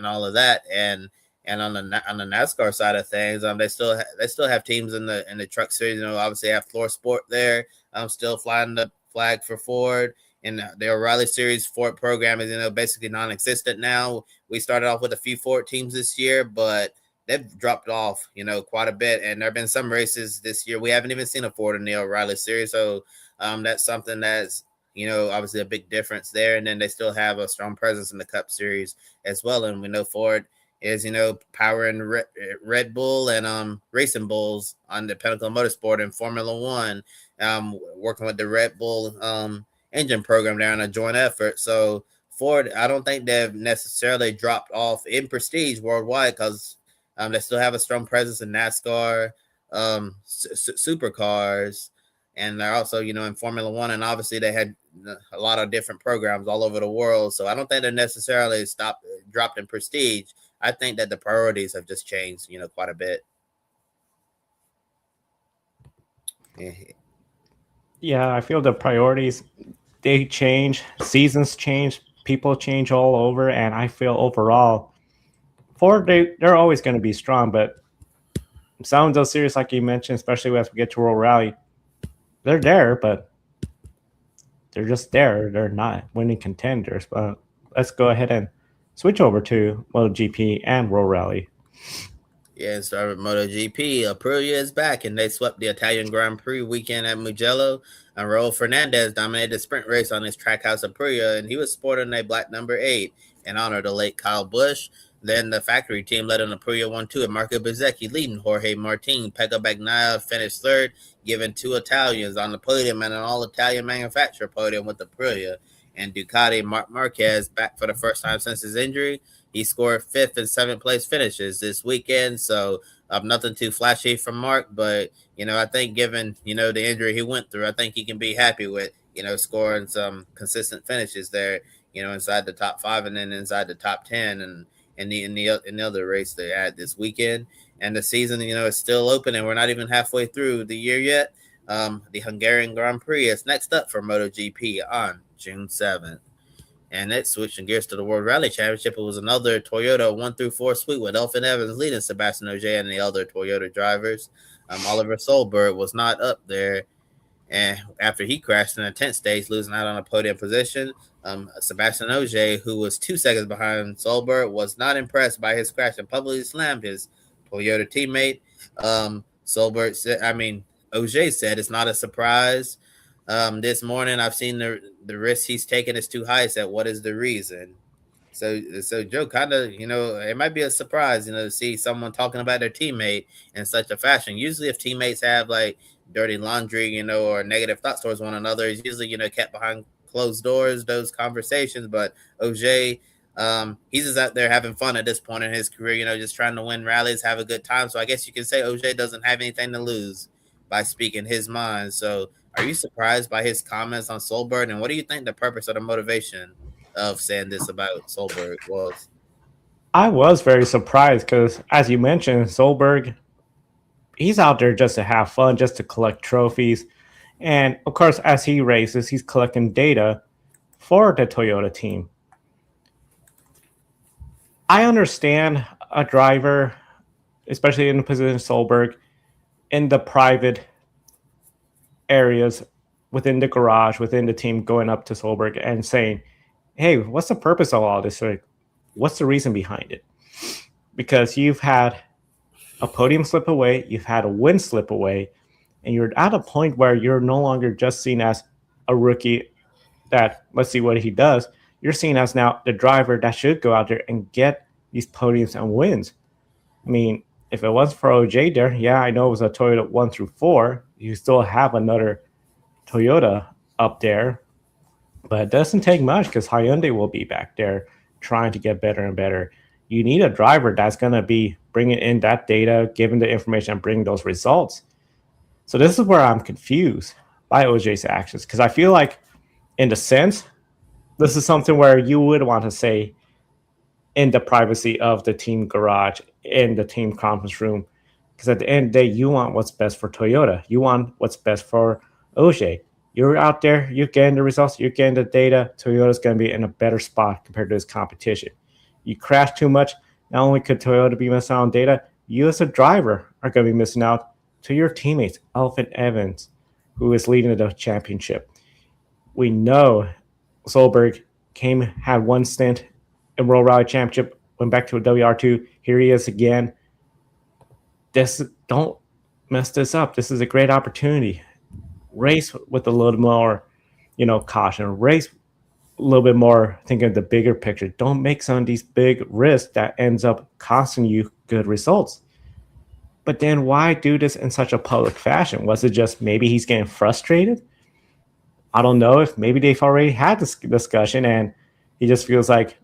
Speaker 2: all of that. And on the NASCAR side of things, they still have teams in the truck series. Obviously have Floor Sport there, still flying the flag for Ford. And the O'Reilly Series Ford program is basically non-existent now. We started off with a few Ford teams this year, but they've dropped off, quite a bit. And there have been some races this year we haven't even seen a Ford in the O'Reilly Series. So that's something that's, obviously a big difference there. And then they still have a strong presence in the Cup Series as well. And we know Ford is, powering Red Bull and Racing Bulls on the Pinnacle Motorsport and Formula One, working with the Red Bull engine program there on a joint effort. So Ford, I don't think they've necessarily dropped off in prestige worldwide, because they still have a strong presence in NASCAR, supercars, and they're also, in Formula One. And obviously they had a lot of different programs all over the world. So I don't think they're necessarily dropped in prestige. I think that the priorities have just changed, quite a bit.
Speaker 1: Yeah, I feel the priorities, they change, seasons change, people change all over, and I feel overall Ford, they're always going to be strong, but some of those series, like you mentioned, especially as we get to World Rally, they're there, but they're just there. They're not winning contenders. But let's go ahead and switch over to MotoGP and World Rally.
Speaker 2: Yeah, start with MotoGP. Aprilia is back, and they swept the Italian Grand Prix weekend at Mugello. And Raul Fernandez dominated the sprint race on his Trackhouse Aprilia, and he was sporting a black number 8 in honor of the late Kyle Busch. Then the factory team led on Aprilia 1-2, and Marco Bezzecchi leading Jorge Martin. Pecco Bagnaia finished third, giving 2 Italians on the podium and an all-Italian manufacturer podium with Aprilia. And Ducati, Marc Marquez, back for the first time since his injury, he scored 5th and 7th place finishes this weekend. So nothing too flashy from Mark, but I think given the injury he went through, I think he can be happy with scoring some consistent finishes there, inside the top 5 and then inside the top 10 and in the other race they had this weekend. And the season is still open, and we're not even halfway through the year yet. The Hungarian Grand Prix is next up for MotoGP on June 7th. And next, switching gears to the World Rally Championship, it was another Toyota 1-4 sweep with Elfyn Evans leading Sebastien Ogier and the other Toyota drivers. Oliver Solberg was not up there, and after he crashed in the 10th stage, losing out on a podium position. Sebastien Ogier, who was 2 seconds behind Solberg, was not impressed by his crash and publicly slammed his Toyota teammate. Solberg said, Ogier said it's not a surprise. This morning I've seen the risk he's taken is too high. He said, what is the reason? So Joe, kind of, it might be a surprise, to see someone talking about their teammate in such a fashion. Usually if teammates have like dirty laundry, or negative thoughts towards one another, it's usually, kept behind closed doors, those conversations. But Ogier, he's just out there having fun at this point in his career, just trying to win rallies, have a good time. So I guess you can say Ogier doesn't have anything to lose by speaking his mind. So are you surprised by his comments on Solberg? And what do you think the purpose or the motivation of saying this about Solberg was?
Speaker 1: I was very surprised because, as you mentioned, Solberg, he's out there just to have fun, just to collect trophies. And of course, as he races, he's collecting data for the Toyota team. I understand a driver, especially in the position of Solberg, in the private areas within the garage, within the team, going up to Solberg and saying, hey, what's the purpose of all this? Like, what's the reason behind it? Because you've had a podium slip away, you've had a win slip away, and you're at a point where you're no longer just seen as a rookie that, let's see what he does. You're seen as now the driver that should go out there and get these podiums and wins. I mean, if it wasn't for OJ there, yeah, I know it was a Toyota 1-4. You still have another Toyota up there, but it doesn't take much because Hyundai will be back there trying to get better and better. You need a driver that's going to be bringing in that data, giving the information, and bringing those results. So this is where I'm confused by OJ's actions, because I feel like, in the sense, this is something where you would want to say in the privacy of the team garage, in the team conference room, because at the end of the day, you want what's best for Toyota. You want what's best for Ogier. You're out there, you're getting the results, you're getting the data. Toyota's going to be in a better spot compared to his competition. You crash too much, not only could Toyota be missing out on data, you as a driver are going to be missing out to your teammates, Elfyn Evans, who is leading the championship. We know Solberg had one stint in World Rally Championship, went back to a WR2. Here he is again. Don't mess this up. This is a great opportunity. Race with a little more, caution. Race a little bit more thinking of the bigger picture. Don't make some of these big risks that ends up costing you good results. But then why do this in such a public fashion? Was it just maybe he's getting frustrated? I don't know if maybe they've already had this discussion and he just feels like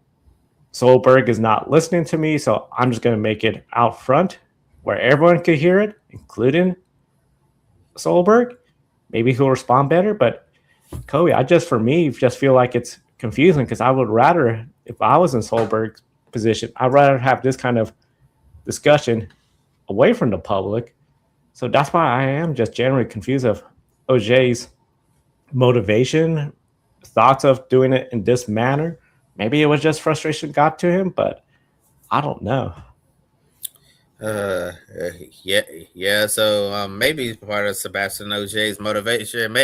Speaker 1: Solberg is not listening to me, so I'm just going to make it out front where everyone could hear it, including Solberg. Maybe he'll respond better, but Kobe, I just feel like it's confusing because I would rather, if I was in Solberg's position, I'd rather have this kind of discussion away from the public. So that's why I am just generally confused of Ogier's motivation, thoughts of doing it in this manner. Maybe it was just frustration got to him, but I don't know.
Speaker 2: Yeah. So maybe part of Sebastien Ogier's motivation.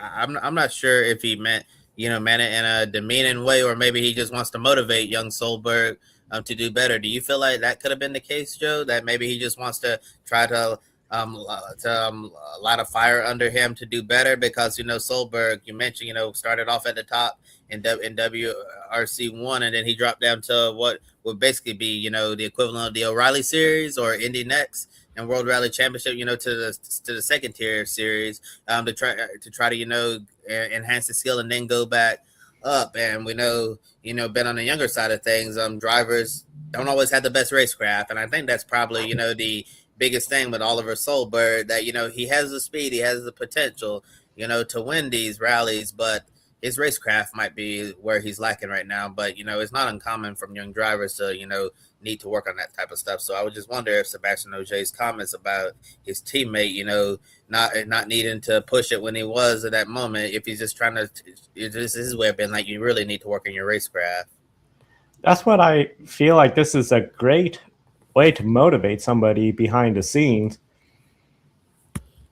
Speaker 2: I'm not sure if he meant it in a demeaning way, or maybe he just wants to motivate young Solberg to do better. Do you feel like that could have been the case, Joe? That maybe he just wants to try to light a fire under him to do better, because Solberg, you mentioned, started off at the top in WRC 1, and then he dropped down to what would basically be the equivalent of the O'Reilly Series or Indy Next and World Rally Championship, to the second tier series, to try to enhance the skill and then go back up. And we know been on the younger side of things. Drivers don't always have the best racecraft, and I think that's probably the biggest thing with Oliver Solberg, that he has the speed, he has the potential, to win these rallies, but his racecraft might be where he's lacking right now. But it's not uncommon from young drivers to need to work on that type of stuff. So I would just wonder if Sebastien Ogier's comments about his teammate, not needing to push it when he was at that moment, if he's just trying to, this is his way of being like, you really need to work on your racecraft.
Speaker 1: That's what I feel like. This is a great way to motivate somebody behind the scenes.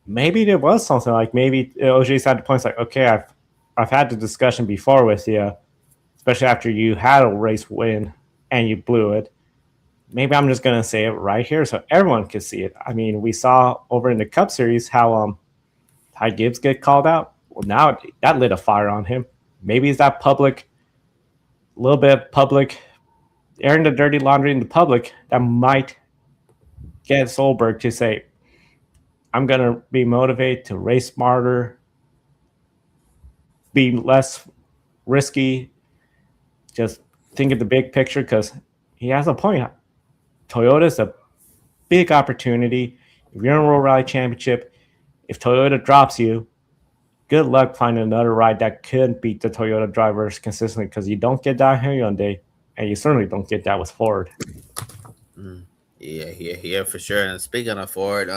Speaker 1: Maybe there was something like, maybe Ogier's had the points like, okay, I've had the discussion before with you, especially after you had a race win and you blew it. Maybe I'm just going to say it right here so everyone can see it. I mean, we saw over in the Cup Series how Ty Gibbs get called out. Well, now that lit a fire on him. Maybe it's that public, a little bit of public, airing the dirty laundry in the public that might get Solberg to say, I'm going to be motivated to race smarter, be less risky, just think of the big picture, because he has a point. Toyota's a big opportunity. If you're in a World Rally Championship, if Toyota drops you, good luck finding another ride that could beat the Toyota drivers consistently, because you don't get that here Hyundai, and you certainly don't get that with Ford.
Speaker 2: Yeah, for sure. And speaking of Ford,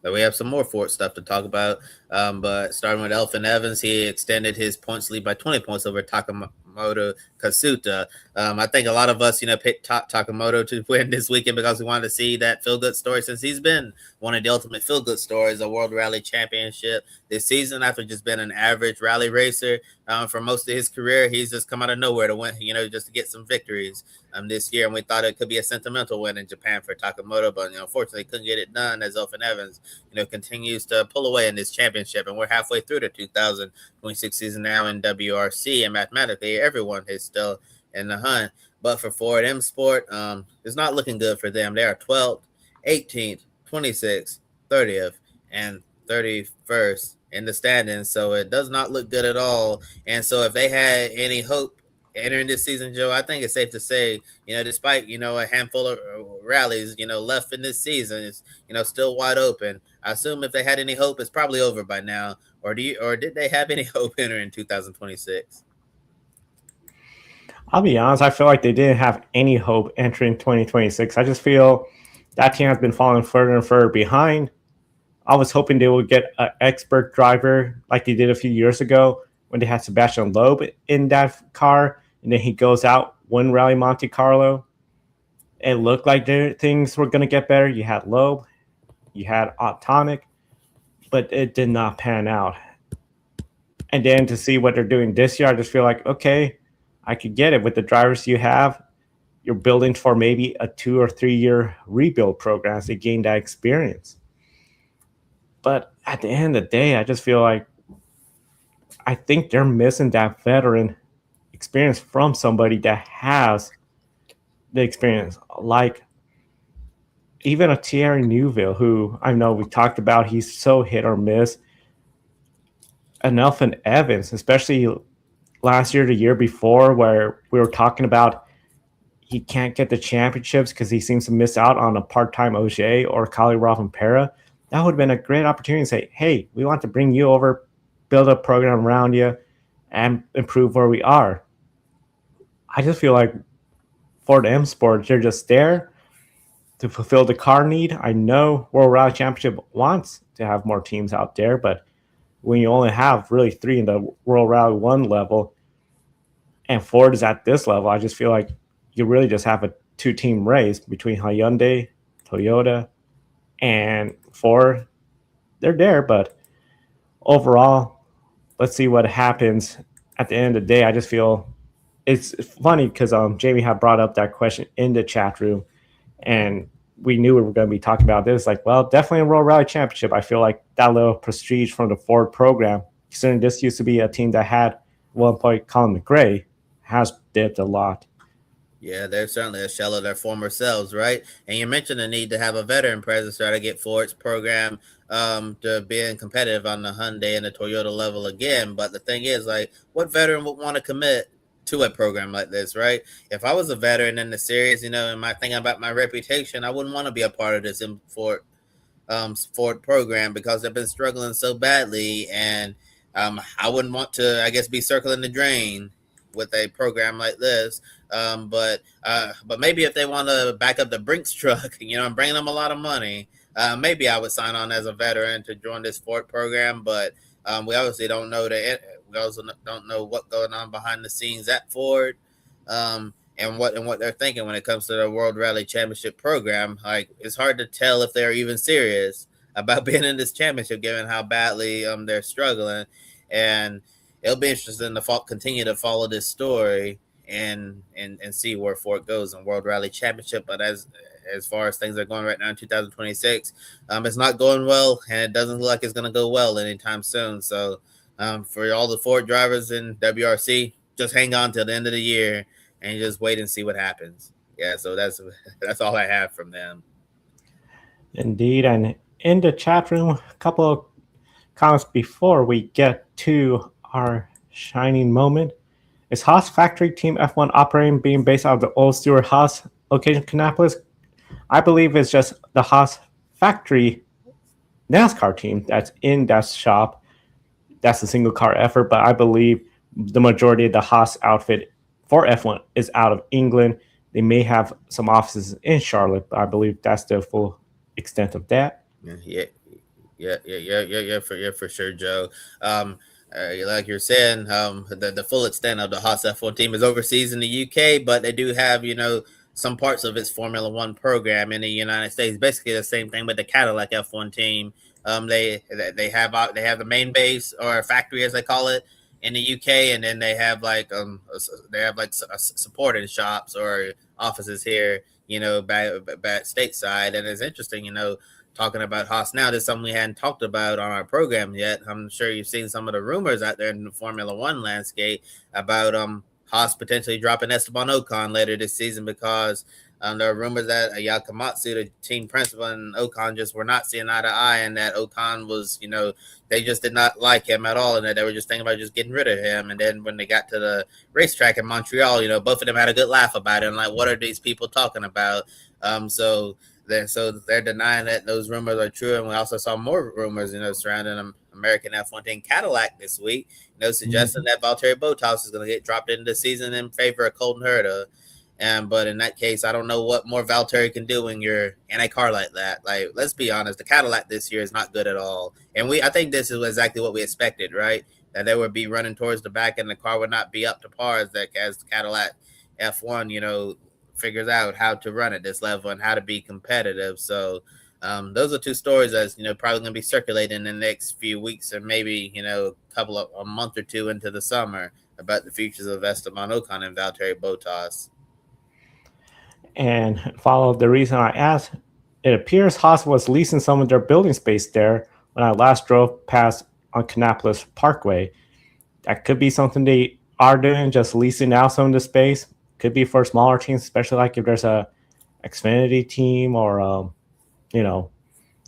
Speaker 2: we have some more Ford stuff to talk about. But starting with Elfyn Evans, he extended his points lead by 20 points over Takamoto Kasuta. I think a lot of us, picked Takamoto to win this weekend because we wanted to see that feel-good story, since he's been one of the ultimate feel-good stories, a World Rally Championship this season, after just being an average rally racer for most of his career. He's just come out of nowhere to win, just to get some victories this year. And we thought it could be a sentimental win in Japan for Takamoto, but unfortunately couldn't get it done, as Elfyn Evans, continues to pull away in this championship. And we're halfway through the 2026 season now in WRC, and mathematically everyone is still in the hunt. But for Ford M Sport, it's not looking good for them. They are 12th, 18th, 26th, 30th, and 31st in the standings. So it does not look good at all. And so if they had any hope entering this season, Joe, I think it's safe to say, despite, a handful of rallies, left in this season, it's, still wide open. I assume if they had any hope, it's probably over by now. Or did they have any hope entering 2026?
Speaker 1: I'll be honest, I feel like they didn't have any hope entering 2026. I just feel that team has been falling further and further behind. I was hoping they would get an expert driver like they did a few years ago when they had Sebastian Loeb in that car, and then he goes out, one rally Monte Carlo. It looked like things were going to get better. You had Loeb, you had Automic, but it did not pan out. And then to see what they're doing this year, I just feel like, okay, I could get it with the drivers you have. You're building for maybe a 2 or 3 year rebuild program to gain that experience. But at the end of the day, I just feel like I think they're missing that veteran experience from somebody that has the experience, like even a Thierry Neuville, who I know we talked about, he's so hit or miss. And Elfyn Evans, especially last year, the year before, where we were talking about he can't get the championships because he seems to miss out on a part-time Ogier or Kali Rovanpera. That would have been a great opportunity to say, hey, we want to bring you over, build a program around you, and improve where we are. I just feel like Ford M Sport, they're just there to fulfill the car need. I know World Rally Championship wants to have more teams out there, but when you only have really 3 in the World Rally 1 level, and Ford is at this level, I just feel like you really just have a 2-team race between Hyundai, Toyota, and Ford. They're there, but overall, let's see what happens at the end of the day. I just feel it's funny because Jamie had brought up that question in the chat room, and we knew we were going to be talking about this. Like, well, definitely a World Rally Championship. I feel like that little prestige from the Ford program, considering this used to be a team that had one point Colin McRae, has dipped a lot.
Speaker 2: Yeah, they're certainly a shell of their former selves, right? And you mentioned the need to have a veteran presence to try to get Ford's program to being competitive on the Hyundai and the Toyota level again. But the thing is, like, what veteran would want to commit to a program like this, right? If I was a veteran in the series, and my thinking about my reputation, I wouldn't want to be a part of this Ford program because they've been struggling so badly, and I wouldn't want to, I guess, be circling the drain with a program like this. But maybe if they want to back up the Brinks truck, and bring them a lot of money, maybe I would sign on as a veteran to join this Ford program. But we obviously don't know we also don't know what's going on behind the scenes at Ford. And what they're thinking when it comes to the World Rally Championship program. Like, it's hard to tell if they're even serious about being in this championship, given how badly they're struggling. And it'll be interesting to continue to follow this story and see where Ford goes in World Rally Championship. But as far as things are going right now in 2026, it's not going well, and it doesn't look like it's going to go well anytime soon. So for all the Ford drivers in WRC, just hang on till the end of the year and just wait and see what happens. Yeah, so that's all I have from them.
Speaker 1: Indeed, and in the chat room, a couple of comments before we get to our shining moment. Is Haas factory team F1 operating being based out of the old Stewart Haas location, Kannapolis? I believe it's just the Haas factory NASCAR team that's in that shop. That's a single car effort, but I believe the majority of the Haas outfit for F1 is out of England. They may have some offices in Charlotte, but I believe that's the full extent of that.
Speaker 2: Yeah, for sure, Joe. Like you're saying, the full extent of the Haas F1 team is overseas in the UK, but they do have, some parts of its Formula One program in the United States. Basically the same thing with the Cadillac F1 team. They have the main base, or factory as they call it, in the UK, and then they have supporting shops or offices here, back stateside. And it's interesting, talking about Haas now. This is something we hadn't talked about on our program yet. I'm sure you've seen some of the rumors out there in the Formula One landscape about Haas potentially dropping Esteban Ocon later this season, because there are rumors that Ayao Komatsu, the team principal, and Ocon just were not seeing eye to eye, and that Ocon was, they just did not like him at all, and that they were just thinking about just getting rid of him. And then when they got to the racetrack in Montreal, both of them had a good laugh about it, and like, what are these people talking about? So they're denying that those rumors are true. And we also saw more rumors, surrounding American F1 team Cadillac this week, suggesting that Valtteri Bottas is going to get dropped into the season in favor of Colton Herta. But in that case, I don't know what more Valtteri can do when you're in a car like that. Like, let's be honest, the Cadillac this year is not good at all. And I think this is exactly what we expected, right? That they would be running towards the back and the car would not be up to par as the Cadillac F1, figures out how to run at this level and how to be competitive. So those are two stories that's, probably going to be circulating in the next few weeks, or maybe, a month or two into the summer, about the futures of Esteban Ocon and Valtteri Bottas.
Speaker 1: And follow the reason I asked, it appears Haas was leasing some of their building space there when I last drove past on Kannapolis Parkway. That could be something they are doing, just leasing out some of the space. Could be for smaller teams, especially like if there's a Xfinity team or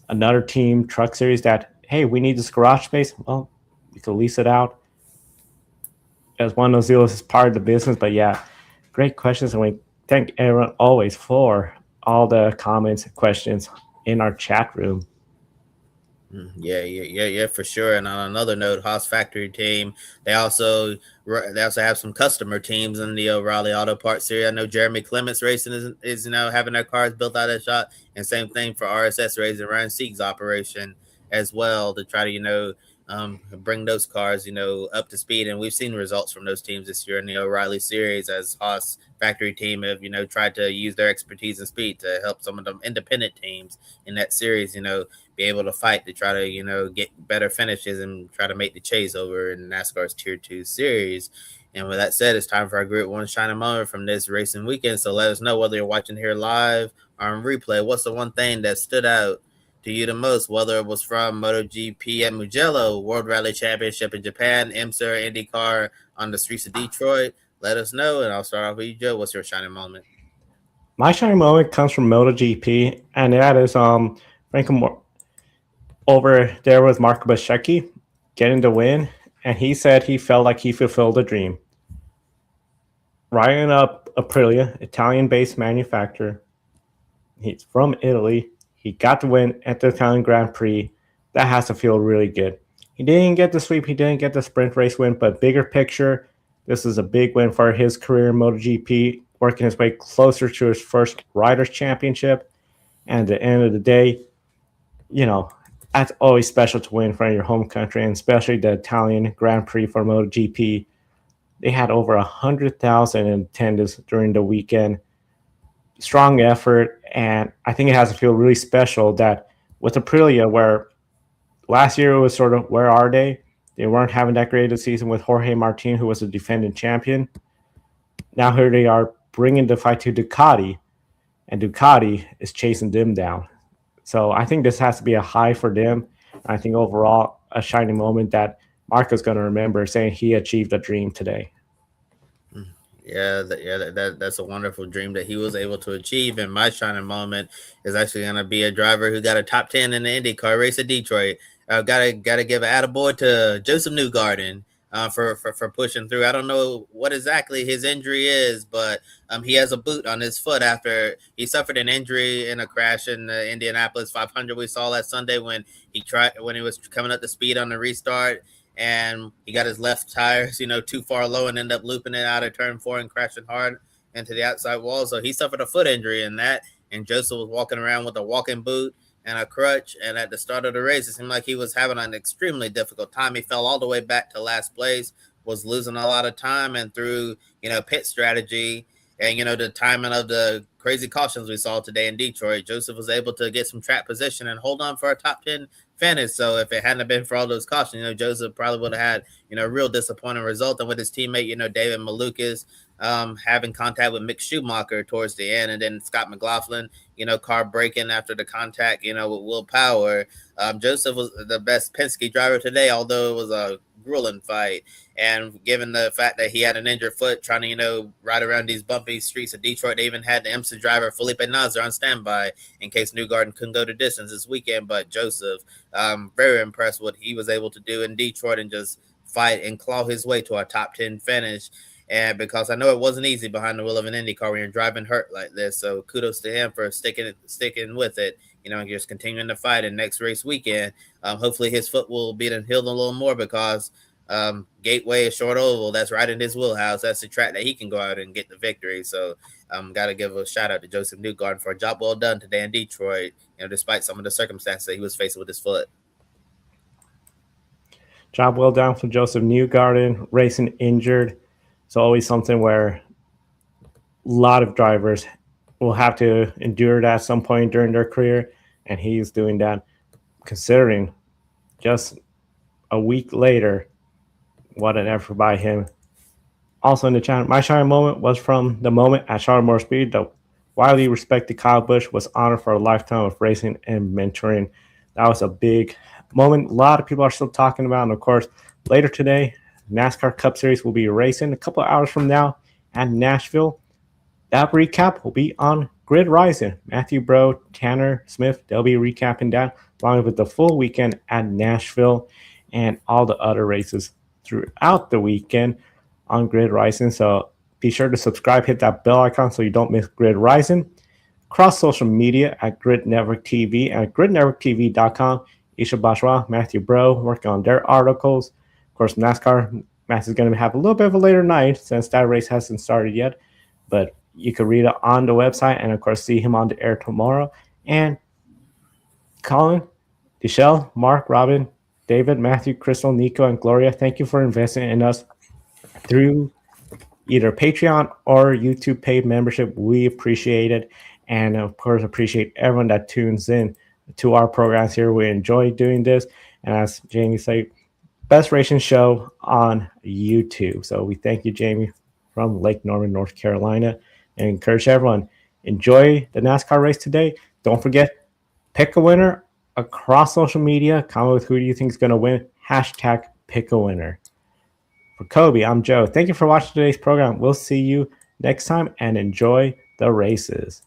Speaker 1: another team truck series that, hey, we need this garage space. Well, you could lease it out. As one of those deals is part of the business. But yeah, great questions, and we thank everyone always for all the comments and questions in our chat room.
Speaker 2: Yeah, for sure. And on another note, Haas factory team, they also have some customer teams in the O'Reilly Auto Parts series. I know Jeremy Clements Racing is having their cars built out of that shop, and same thing for RSS Racing, Ryan Sieg's operation as well, to try to bring those cars up to speed. And we've seen results from those teams this year in the O'Reilly series, as Haas factory team have tried to use their expertise and speed to help some of them independent teams in that series be able to fight to try to get better finishes and try to make the chase over in NASCAR's Tier 2 series. And with that said, it's time for our Grid 1 shining moment from this racing weekend. So let us know, whether you're watching here live or on replay, what's the one thing that stood out to you the most, whether it was from MotoGP at Mugello, World Rally Championship in Japan, IMSA, or IndyCar on the streets of Detroit. Let us know, and I'll start off with you, Joe. What's your shining moment?
Speaker 1: My shining moment comes from MotoGP, and that is Franco over there with Marco Beschecchi getting the win, and he said he felt like he fulfilled a dream. riding up Aprilia, Italian-based manufacturer. He's from Italy. He got the win at the Italian Grand Prix. That has to feel really good. He didn't get the sweep. He didn't get the sprint race win, but bigger picture, this is a big win for his career in MotoGP, working his way closer to his first Riders' Championship. And at the end of the day, you know, that's always special to win for your home country, and especially the Italian Grand Prix for MotoGP. They had over 100,000 in attendance during the weekend. Strong effort, and I think it has to feel really special that with Aprilia, where last year it was sort of where are they? They weren't having that great a season with Jorge Martin, who was a defending champion. Now here they are bringing the fight to Ducati, and Ducati is chasing them down. So I think this has to be a high for them. I think overall a shining moment that Marco's going to remember, saying he achieved a dream today.
Speaker 2: That's a wonderful dream that he was able to achieve. And my shining moment is actually going to be a driver who got a top 10 in the IndyCar race at Detroit. Gotta give an attaboy to Joseph Newgarden for pushing through. I don't know what exactly his injury is, but he has a boot on his foot after he suffered an injury in a crash in the Indianapolis 500 we saw last Sunday when he was coming up to speed on the restart. And he got his left tires, too far low and ended up looping it out of turn 4 and crashing hard into the outside wall. So he suffered a foot injury in that. And Joseph was walking around with a walking boot and a crutch. And at the start of the race, it seemed like he was having an extremely difficult time. He fell all the way back to last place, was losing a lot of time. And through, pit strategy and, the timing of the crazy cautions we saw today in Detroit, Joseph was able to get some track position and hold on for a top 10 finish. So if it hadn't been for all those cautions, Joseph probably would have had, a real disappointing result. And with his teammate, David Malukas having contact with Mick Schumacher towards the end, and then Scott McLaughlin, car braking after the contact, with Will Power. Joseph was the best Penske driver today, although it was a grueling fight. And given the fact that he had an injured foot trying to, ride around these bumpy streets of Detroit, they even had the IMSA driver Felipe Nasr on standby in case Newgarden couldn't go the distance this weekend. But Joseph, very impressed with what he was able to do in Detroit and just fight and claw his way to a top 10 finish. And because I know it wasn't easy behind the wheel of an IndyCar when you're driving hurt like this. So kudos to him for sticking with it, and just continuing to fight. And next race weekend, hopefully his foot will be healed a little more, because Gateway is short oval. That's right in his wheelhouse. That's the track that he can go out and get the victory. So got to give a shout out to Joseph Newgarden for a job well done today in Detroit, despite some of the circumstances that he was facing with his foot.
Speaker 1: Job well done for Joseph Newgarden. Racing injured. It's always something where a lot of drivers will have to endure that at some point during their career, and he's doing that, considering just a week later, what an effort by him. Also in the chat, my shining moment was from the moment at Charlotte Motor Speed. The widely respected Kyle Busch was honored for a lifetime of racing and mentoring. That was a big moment. A lot of people are still talking about, and of course, later today, NASCAR Cup Series will be racing a couple of hours from now at Nashville. That recap will be on Grid Rising. Matthew Bro, Tanner Smith, they'll be recapping that, along with the full weekend at Nashville and all the other races throughout the weekend on Grid Rising. So be sure to subscribe, hit that bell icon so you don't miss Grid Rising. Across social media at Grid Network TV and gridnetworktv.com. Isha Bashwa, Matthew Bro, working on their articles. Of course, NASCAR Matt is going to have a little bit of a later night since that race hasn't started yet, but you can read it on the website and, of course, see him on the air tomorrow. And Colin, Michelle, Mark, Robin, David, Matthew, Crystal, Nico, and Gloria, thank you for investing in us through either Patreon or YouTube paid membership. We appreciate it, and, of course, appreciate everyone that tunes in to our programs here. We enjoy doing this, and as Jamie said, best racing show on YouTube. So we thank you, Jamie, from Lake Norman, North Carolina, and encourage everyone, enjoy the NASCAR race today. Don't forget, pick a winner across social media. Comment with who do you think is going to win. Hashtag pick a winner. For Kobe, I'm Joe. Thank you for watching today's program. We'll see you next time, and enjoy the races.